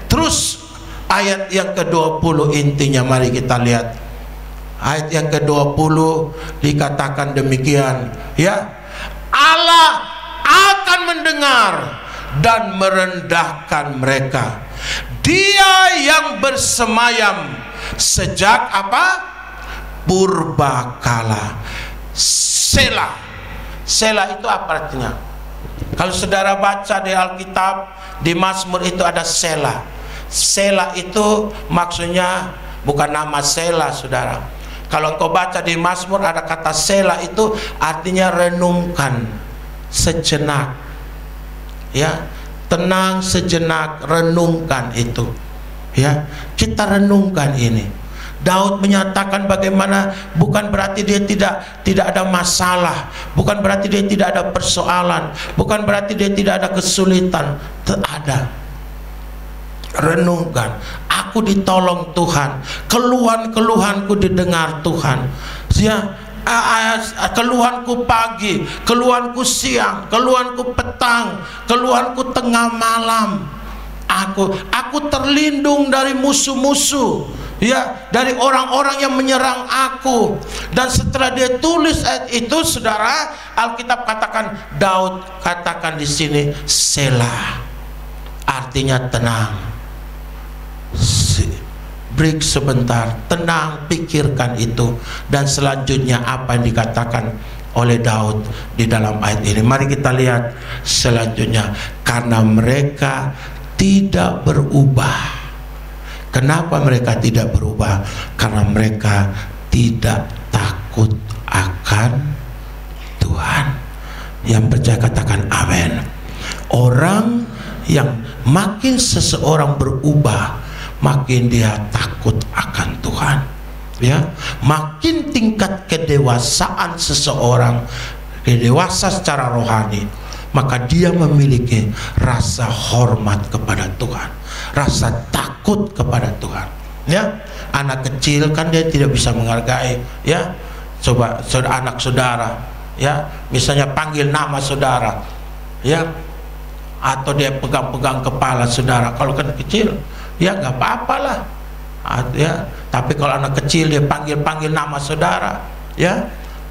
Terus ayat yang ke-20 intinya, mari kita lihat. Ayat yang ke-20 dikatakan demikian, ya. Allah akan mendengar dan merendahkan mereka. Dia yang bersemayam sejak apa? Purbakala. Selah. Selah itu apa artinya? Kalau saudara baca di Alkitab, di Mazmur itu ada selah. Selah itu maksudnya bukan nama Selah, saudara. Kalau engkau baca di Mazmur ada kata selah, itu artinya renungkan sejenak, ya, tenang sejenak, renungkan itu, ya. Kita renungkan ini. Daud menyatakan bagaimana bukan berarti dia tidak ada masalah, bukan berarti dia tidak ada persoalan, bukan berarti dia tidak ada kesulitan. Ada. Renungkan, aku ditolong Tuhan, keluhan-keluhanku didengar Tuhan, ya. Keluhanku pagi, keluhanku siang, keluhanku petang, keluhanku tengah malam. Aku terlindung dari musuh-musuh, ya, dari orang-orang yang menyerang aku. Dan setelah dia tulis ayat itu, saudara, Alkitab katakan, Daud katakan di sini selah, artinya tenang. Break sebentar, tenang, pikirkan itu. Dan selanjutnya apa yang dikatakan oleh Daud di dalam ayat ini. Mari kita lihat selanjutnya. Karena mereka tidak berubah. Kenapa mereka tidak berubah? Karena mereka tidak takut akan Tuhan. Yang percaya katakan amin. Orang yang makin seseorang berubah, makin dia takut akan Tuhan, ya. Makin tingkat kedewasaan seseorang, dewasa secara rohani, maka dia memiliki rasa hormat kepada Tuhan, rasa takut kepada Tuhan, ya. Anak kecil kan dia tidak bisa menghargai, ya. Coba anak saudara, ya, misalnya panggil nama saudara, ya, atau dia pegang-pegang kepala saudara. Kalau kan kecil, ya nggak apa-apalah, ya. Tapi kalau anak kecil dia panggil nama saudara, ya,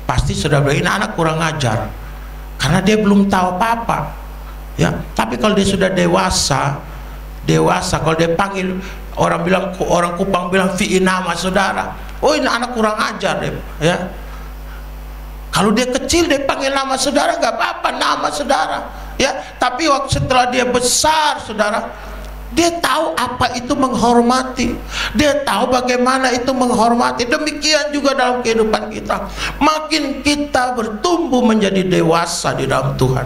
pasti saudara bilang ini anak kurang ajar, karena dia belum tahu apa-apa, ya. Tapi kalau dia sudah dewasa, kalau dia panggil, orang Kupang bilang vi nama saudara, oh ini anak kurang ajar deh, ya. Kalau dia kecil dia panggil nama saudara nggak apa-apa, nama saudara, ya. Tapi waktu setelah dia besar, saudara, dia tahu apa itu menghormati. Dia tahu bagaimana itu menghormati. Demikian juga dalam kehidupan kita. Makin kita bertumbuh menjadi dewasa di dalam Tuhan,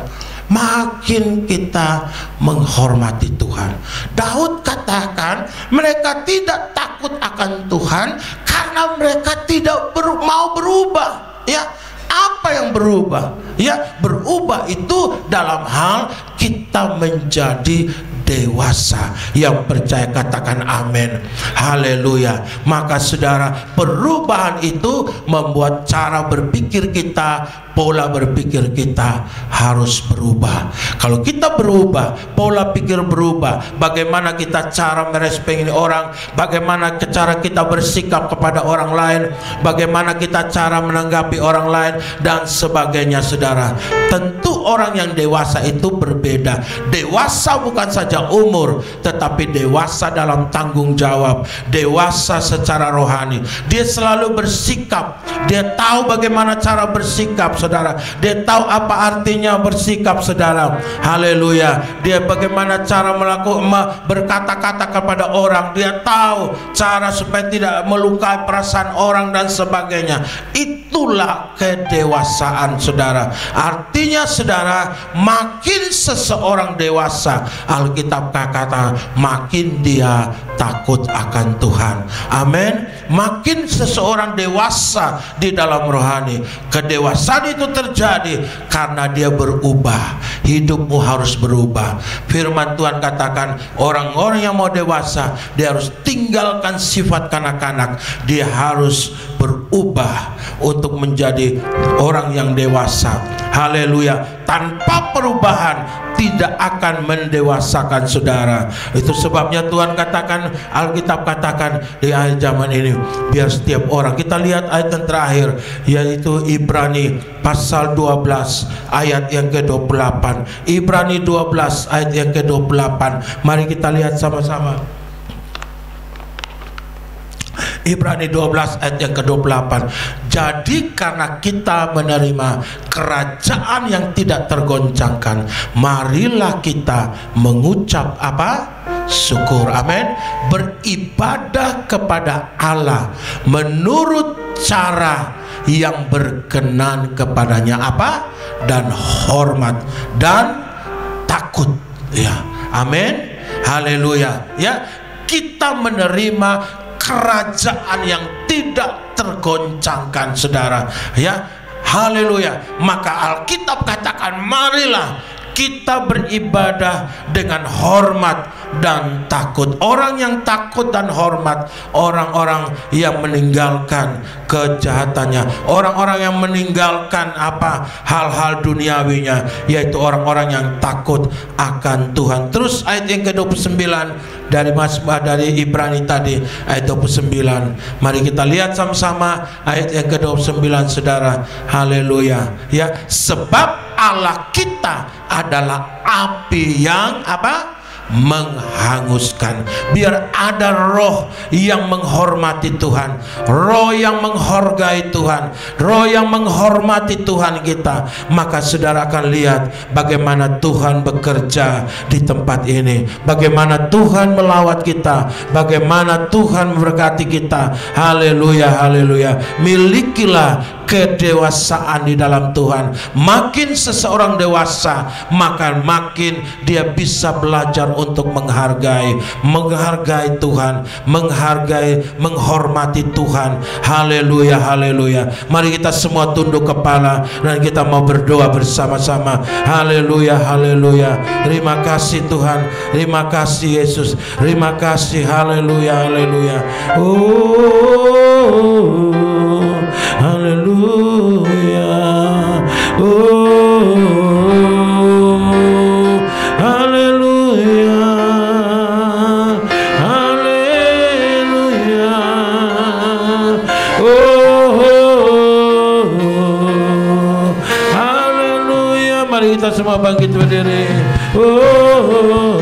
makin kita menghormati Tuhan. Daud katakan mereka tidak takut akan Tuhan karena mereka tidak mau berubah, ya. Apa yang berubah? Ya, berubah itu dalam hal kita menjadi dewasa. Yang percaya katakan amin. Haleluya. Maka saudara, perubahan itu membuat cara berpikir kita, pola berpikir kita harus berubah. Kalau kita berubah, pola pikir berubah, bagaimana kita cara meresponi orang, bagaimana cara kita bersikap kepada orang lain, bagaimana kita cara menanggapi orang lain, dan sebagainya, saudara. Tentu orang yang dewasa itu berbeda. Dewasa bukan saja umur, tetapi dewasa dalam tanggung jawab, dewasa secara rohani. Dia selalu bersikap, dia tahu bagaimana cara bersikap, saudara. Dia tahu apa artinya bersikap, saudara. Haleluya. Dia bagaimana cara berkata-kata kepada orang. Dia tahu cara supaya tidak melukai perasaan orang dan sebagainya. Itulah kedewasaan, saudara. Artinya, saudara, makin seseorang dewasa, Alkitab kata makin dia takut akan Tuhan. Amin. makin seseorang dewasa di dalam rohani. Kedewasaan itu terjadi karena dia berubah. Hidupmu harus berubah. Firman Tuhan katakan, orang-orang yang mau dewasa, dia harus tinggalkan sifat kanak-kanak. Dia harus berubah untuk menjadi orang yang dewasa. Haleluya. Tanpa perubahan tidak akan mendewasakan saudara. Itu sebabnya Tuhan katakan, Alkitab katakan di akhir zaman ini, biar setiap orang, kita lihat ayat yang terakhir, yaitu Ibrani pasal 12 ayat yang ke-28. Ibrani 12 ayat yang ke-28. Mari kita lihat sama-sama. Ibrani 12 ayat yang ke-28. Jadi karena kita menerima kerajaan yang tidak tergoncangkan, marilah kita mengucap apa? Syukur. Amin. Beribadah kepada Allah menurut cara yang berkenan kepadanya apa? Dan hormat dan takut. Ya. Amin. Haleluya. Ya, kita menerima kerajaan yang tidak tergoncangkan, saudara. Ya, haleluya. Maka Alkitab katakan, marilah kita beribadah dengan hormat dan takut. Orang yang takut dan hormat, orang-orang yang meninggalkan kejahatannya, orang-orang yang meninggalkan apa? Hal-hal duniawinya, yaitu orang-orang yang takut akan Tuhan. Terus ayat yang ke-29 dari Ibrani tadi, ayat 29. Mari kita lihat sama-sama ayat yang ke-29, saudara. Haleluya. Ya, sebab Allah kita adalah api yang apa? Menghanguskan. Biar ada roh yang menghormati Tuhan, roh yang menghargai Tuhan, roh yang menghormati Tuhan kita. Maka saudara akan lihat bagaimana Tuhan bekerja di tempat ini, bagaimana Tuhan melawat kita, bagaimana Tuhan memberkati kita. Haleluya, haleluya. Milikilah kedewasaan di dalam Tuhan. Makin seseorang dewasa, maka makin dia bisa belajar untuk menghargai Tuhan, menghormati Tuhan. Haleluya, haleluya. Mari kita semua tunduk kepala dan kita mau berdoa bersama-sama. Haleluya, haleluya. Terima kasih Tuhan, terima kasih Yesus, terima kasih. Haleluya, haleluya. Oh, haleluya. Oh, haleluya. Haleluya. Oh, haleluya. Mari kita semua bangkit berdiri. Oh,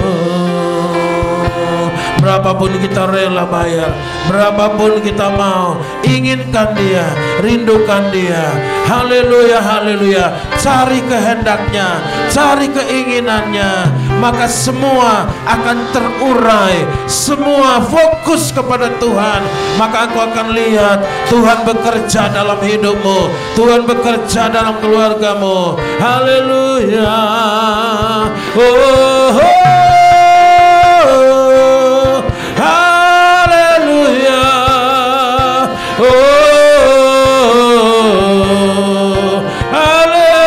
berapapun kita rela bayar, berapapun kita mau, inginkan Dia, rindukan Dia. Haleluya, haleluya. Cari kehendaknya, cari keinginannya, maka semua akan terurai. Semua fokus kepada Tuhan, maka engkau akan lihat Tuhan bekerja dalam hidupmu, Tuhan bekerja dalam keluargamu. Haleluya. Oh, oh. Haleluya. Oh, haleluya.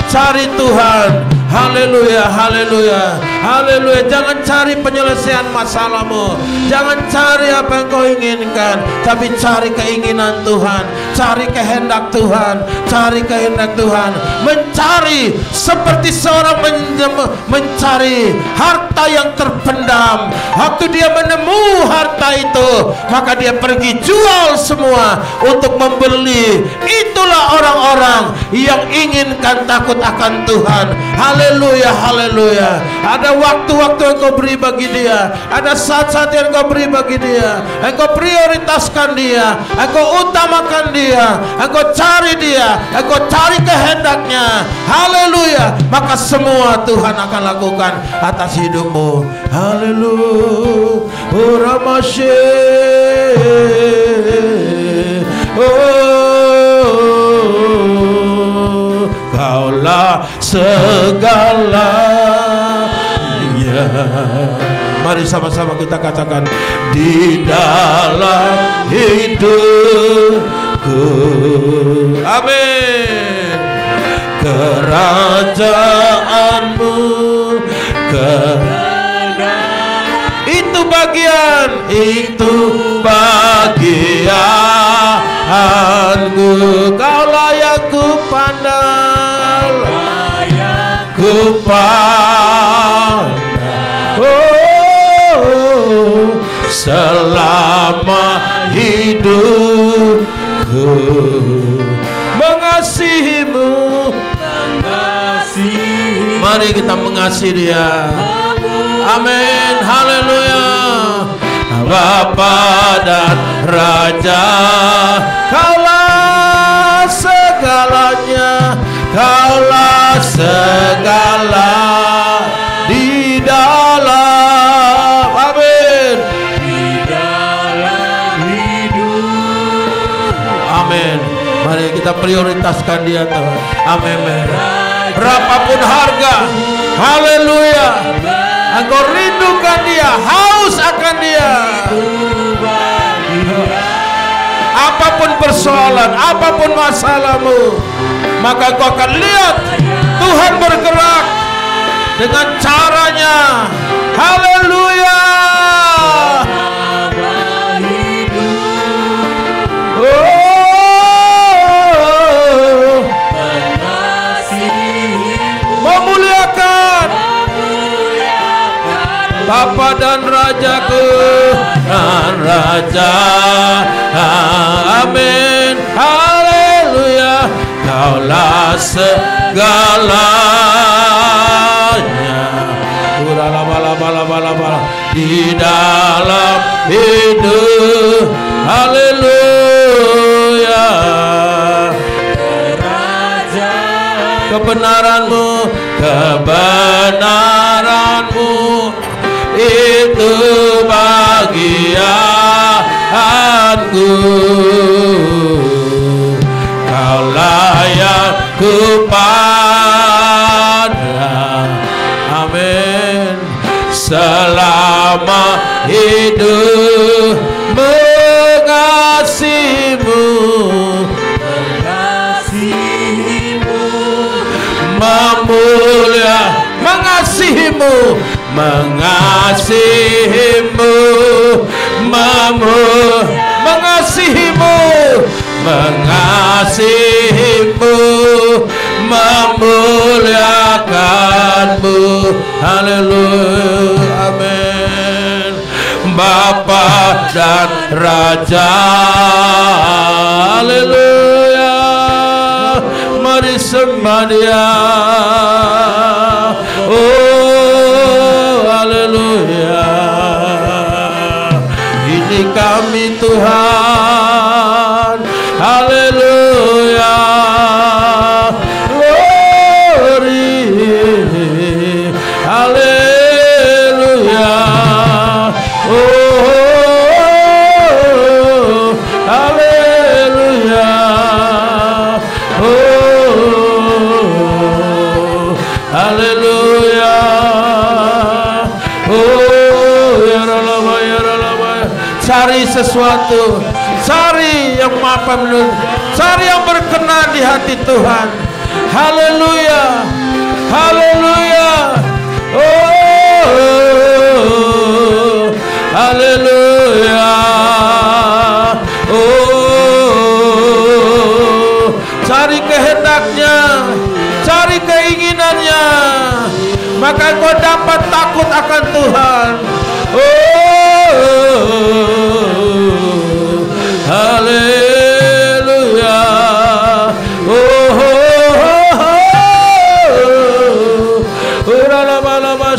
Cari Tuhan. Haleluya, haleluya, haleluya. Jangan cari penyelesaian masalahmu, jangan cari apa yang kau inginkan, tapi cari keinginan Tuhan, cari kehendak Tuhan, cari kehendak Tuhan. Mencari seperti seorang mencari harta yang terpendam. Waktu dia menemu harta itu, maka dia pergi jual semua untuk membeli. Itulah orang-orang yang inginkan takut akan Tuhan. Haleluya, haleluya. Ada waktu-waktu yang kau beri bagi Dia, ada saat-saat yang kau beri bagi Dia. Engkau prioritaskan Dia, engkau utamakan Dia, engkau cari Dia, engkau cari kehendaknya. Haleluya. Maka semua Tuhan akan lakukan atas hidupmu. Haleluya. Oh, Ramashe. Oh, Kaulah segalanya. Mari sama-sama kita katakan, di dalam hidupku. Amin. Kerajaanmu, itu bagianku. Kaulah yang kupandang, selama hidupku, mengasihimu. Mari kita mengasihi Dia. Amin, haleluya. Bapa dan Raja, Kaulah segalanya, Kaulah segala di dalam, amin, di dalam hidup. Amin. Mari kita prioritaskan Dia, Tuhan. Amin. Berapapun harga, haleluya, engkau rindukan Dia, haus akan Dia. Apapun persoalan, apapun masalahmu, maka kau akan lihat Tuhan bergerak dengan caranya. Haleluya. Memuliakan Bapa dan Rajaku dan Raja. Amin, haleluya. Kaulah segalanya, di dalam hidup. Haleluya. Kebenaranmu, kebenaranmu itu bagianku. Kaulah yang kupandang, amin, selama hidup, mengasihimu, memulia, mengasihimu, mengasihimu, mengasihimu, mengasihimu, memuliakanmu. Haleluya, amin. Bapa dan Raja, haleluya. Mari sembah Dia. Oh, haleluya. Ini kami Tuhan. Haleluya. Glory. Haleluya. Oh, haleluya. Oh, haleluya. Oh, ya Allah, ya Allah. Cari sesuatu, cari yang apa menurut, cari yang berkenan di hati Tuhan. Haleluya, haleluya. Oh, haleluya. Oh, cari kehendaknya, cari keinginannya, maka kau dapat takut akan Tuhan. Oh, haleluya. Oh, lama-lama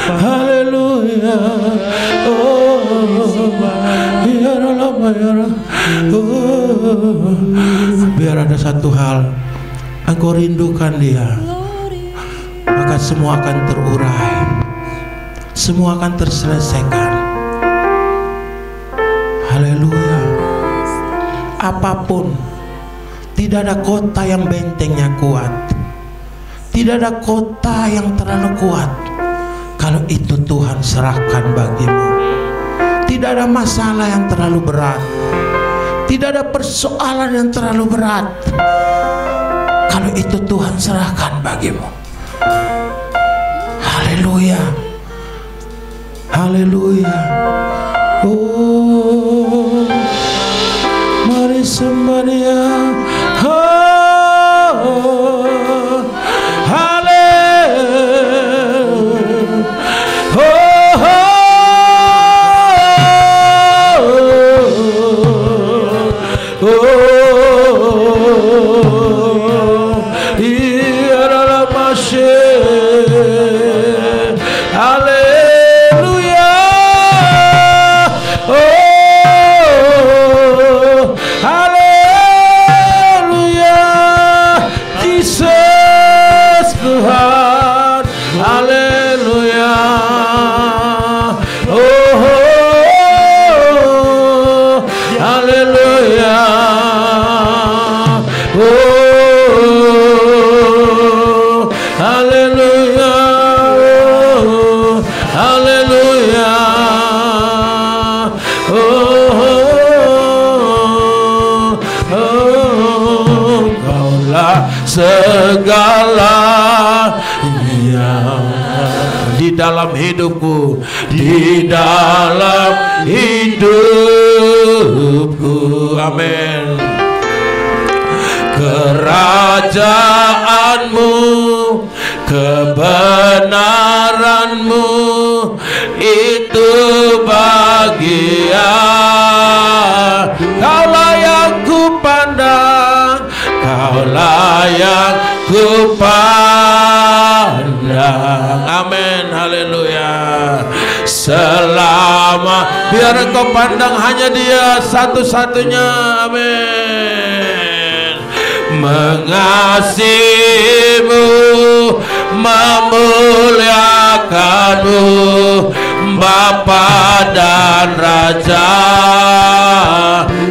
haleluya. Oh, engkau rindukan dia, maka semua akan terurai, semua akan terselesaikan. Haleluya. Apapun, tidak ada kota yang bentengnya kuat, tidak ada kota yang terlalu kuat kalau itu Tuhan serahkan bagimu. Tidak ada masalah yang terlalu berat, tidak ada persoalan yang terlalu berat kalau itu Tuhan serahkan bagimu. Haleluya. Haleluya. Oh, mari sembah Dia. Oh, haleluya. Oh, Ia adalah Masih. Haleluya. Oh, haleluya. Jesus Tuhan. Haleluya. Oh, haleluya. Oh, haleluya. Haleluya. Oh, Kaulah segalanya di dalam hidupku, di dalam hidupku. Amin. Kerajaanmu, kebenaranmu itu bagian. Kaulah yang ku pandang, kaulah yang ku pandang. Amin. Haleluya. Selama biar engkau pandang hanya Dia satu-satunya. Amin. Mengasihimu, memuliakanmu, Bapa dan Raja.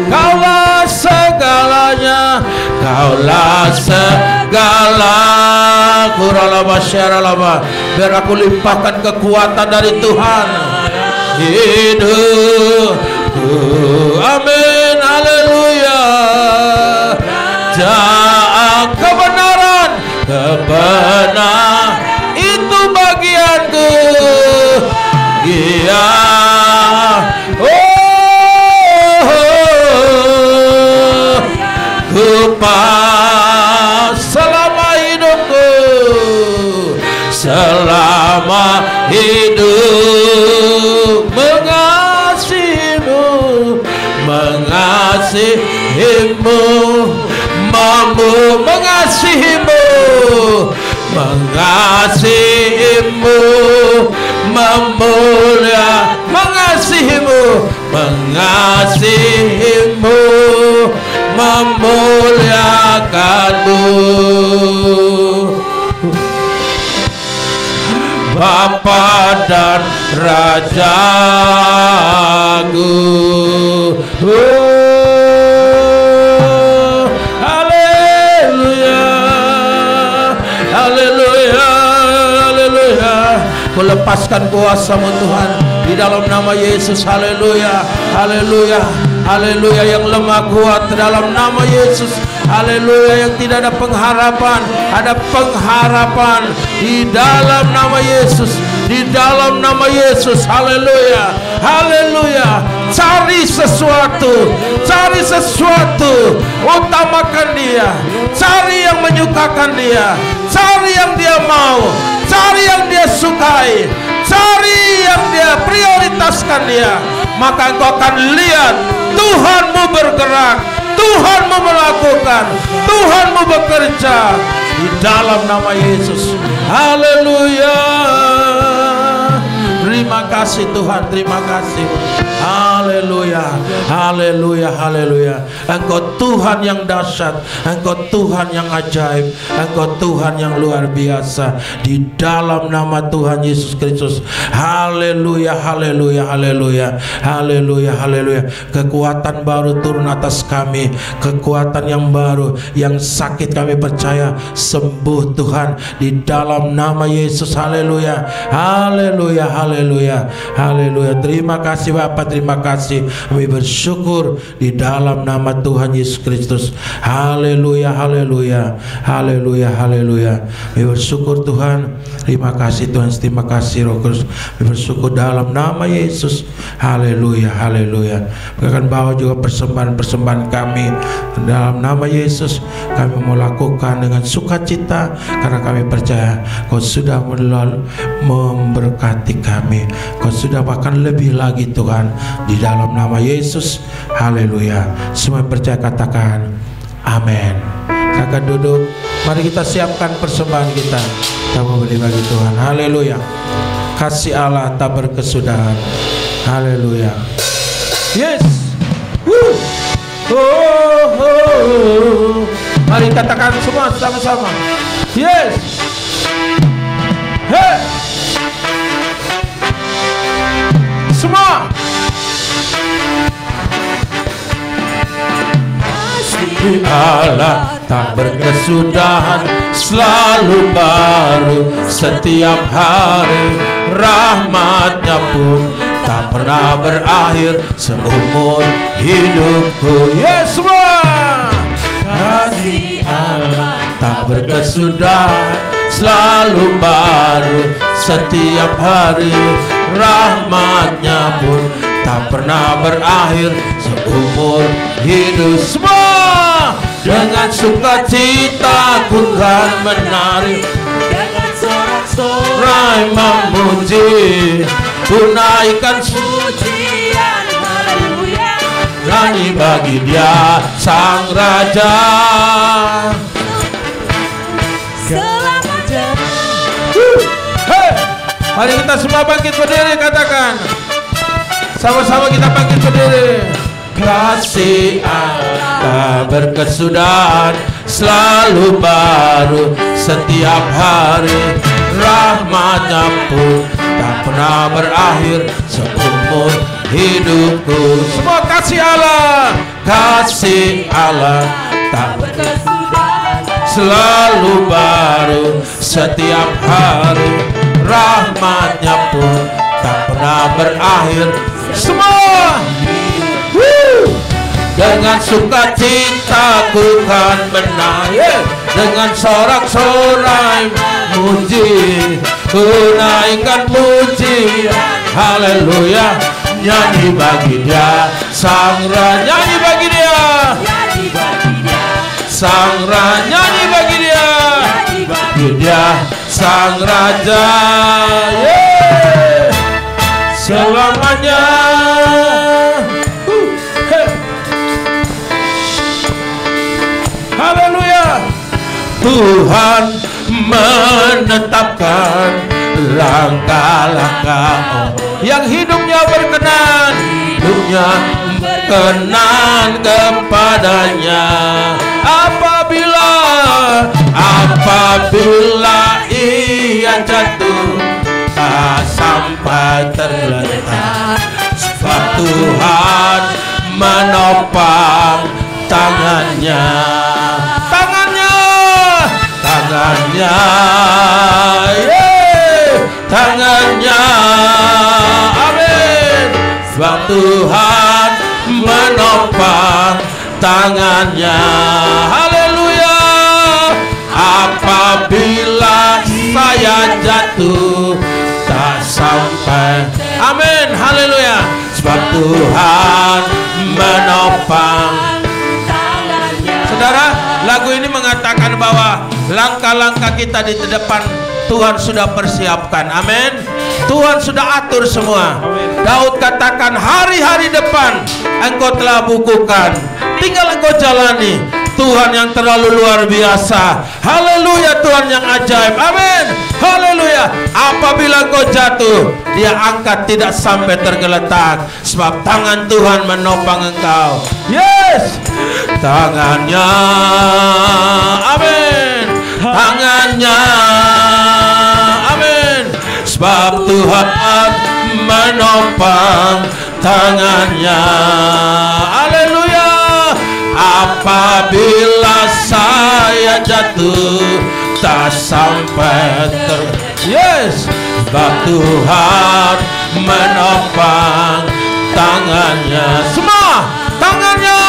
Kaulah segalanya, kaulah segala. Biar aku limpahkan kekuatan dari Tuhan hidupku. Amin. Haleluya. Kebenaran, kebenaran itu bagianku. Iya. Oh, ku pas selama hidupku, selama hidup mengasihimu, mengasihimu, mengasihimu, mengasihimu, memulia, mengasihimu, mengasihimu, memuliakanmu, Bapa dan Rajaku. Lepaskan kuasa-Mu Tuhan di dalam nama Yesus. Haleluya. Haleluya. Haleluya. Yang lemah kuat dalam nama Yesus. Haleluya. Yang tidak ada pengharapan, ada pengharapan di dalam nama Yesus. Di dalam nama Yesus. Haleluya. Haleluya. Cari sesuatu, cari sesuatu, utamakan Dia, cari yang menyukakan Dia, cari yang Dia mau, cari yang Dia sukai, cari yang Dia prioritaskan Dia. Maka engkau akan lihat Tuhanmu bergerak, Tuhanmu melakukan, Tuhanmu bekerja di dalam nama Yesus. Haleluya. Terima kasih Tuhan, terima kasih. Haleluya, haleluya, haleluya. Engkau Tuhan yang dahsyat, Engkau Tuhan yang ajaib, Engkau Tuhan yang luar biasa. Di dalam nama Tuhan Yesus Kristus. Haleluya, haleluya, haleluya, haleluya, haleluya. Kekuatan baru turun atas kami, kekuatan yang baru. Yang sakit kami percaya sembuh Tuhan di dalam nama Yesus. Haleluya, haleluya, haleluya, haleluya. Terima kasih Bapak, terima kasih. Kami bersyukur di dalam nama Tuhan Yesus Kristus. Haleluya, haleluya, haleluya, haleluya. Kami bersyukur Tuhan. Terima kasih Tuhan, terima kasih Roh Kudus. Kami bersyukur dalam nama Yesus. Haleluya, haleluya. Akan bawa juga persembahan-persembahan kami dalam nama Yesus. Kami mau lakukan dengan sukacita karena kami percaya Kau sudah memberkati kami. Kau sudah bahkan lebih lagi Tuhan, di dalam nama Yesus. Haleluya. Semua percaya katakan amin. Akan duduk. Mari kita siapkan persembahan kita. Kita mau beri bagi Tuhan. Haleluya. Kasih Allah tak berkesudahan. Haleluya. Yes. Woo. Oh, oh. Mari katakan semua sama-sama. Yes. Hey. Semua. Kasih Allah tak berkesudahan, selalu baru setiap hari. Rahmatnya pun tak pernah berakhir seumur hidupku. Yes, semua. Kasih Allah tak berkesudahan, selalu baru setiap hari. Rahmatnya pun tak pernah berakhir seumur hidup. Semua dengan sukacita ku kan menari, dengan sorak-sorai memuji, ku naikkan pujian haleluya, nyanyi bagi Dia Sang Raja selamanya. Hey, mari kita semua bangkit berdiri, katakan sama-sama, kita bangkit berdiri. Kasih Allah tak berkesudahan, selalu baru setiap hari. Rahmatnya pun tak pernah berakhir seumur hidupku. Semua kasih Allah, kasih Allah tak berkesudahan, selalu baru setiap hari. Rahmatnya pun tak pernah berakhir. Semua dengan sukacita ku kan menari, dengan sorak-sorai muji, ku naikkan pujian haleluya, nyanyi bagi Dia Sang Raja, nyanyi bagi Dia Sang Raja, nyanyi bagi Dia Sang Raja, yeah. Selamanya. Haleluya. Tuhan menetapkan langkah-langkah yang hidupnya berkenan, hidupnya berkenan kepadanya. Apabila ia jatuh tak sampai tergeletak, sebab Tuhan menopang tangannya, tangannya, amin. Sebab Tuhan menopang tangannya, haleluya. Apabila saya jatuh tak sampai, amin, haleluya. Sebab Tuhan menopang tangannya. Saudara, lagu ini mengatakan bahwa langkah-langkah kita di depan Tuhan sudah persiapkan, amin. Tuhan sudah atur semua. Daud katakan, hari-hari depan Engkau telah bukukan, tinggal Engkau jalani. Tuhan yang terlalu luar biasa, haleluya. Tuhan yang ajaib, amin. Haleluya. Apabila engkau jatuh, Dia angkat tidak sampai tergeletak, sebab tangan Tuhan menopang engkau. Yes, tangannya, amin, tangannya, amin, sebab Tuhan menopang tangannya. Haleluya. Apabila saya jatuh, tak sampai yes, sebab Tuhan menopang tangannya. Semua tangannya,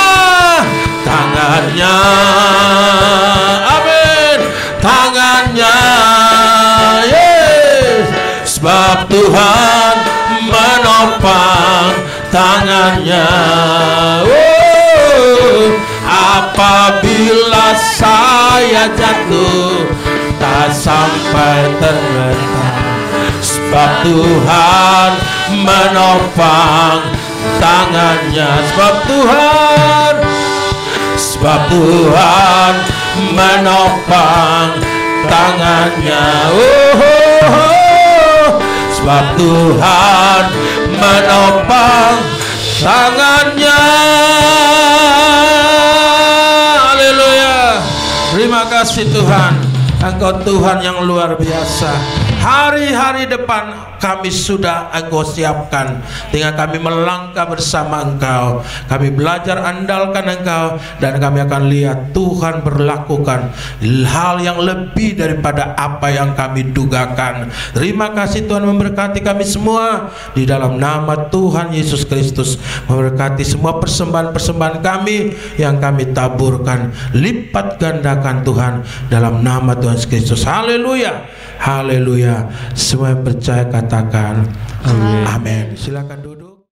tangannya, amin, tangannya, yes, sebab Tuhan menopang tangannya. Apabila saya jatuh, tak sampai tergeletak, sebab Tuhan menopang tangannya. Sebab Tuhan menopang tangannya. Sebab Tuhan menopang tangannya. Haleluya. Terima kasih Tuhan, Engkau Tuhan yang luar biasa. Hari-hari depan kami sudah Engkau siapkan, tinggal kami melangkah bersama Engkau. Kami belajar andalkan Engkau, dan kami akan lihat Tuhan berlakukan hal yang lebih daripada apa yang kami dugakan. Terima kasih Tuhan, memberkati kami semua di dalam nama Tuhan Yesus Kristus. Memberkati semua persembahan-persembahan kami yang kami taburkan, lipat gandakan Tuhan dalam nama Tuhan Yesus Kristus. Haleluya, haleluya. Semua yang percaya katakan amin. Silakan duduk.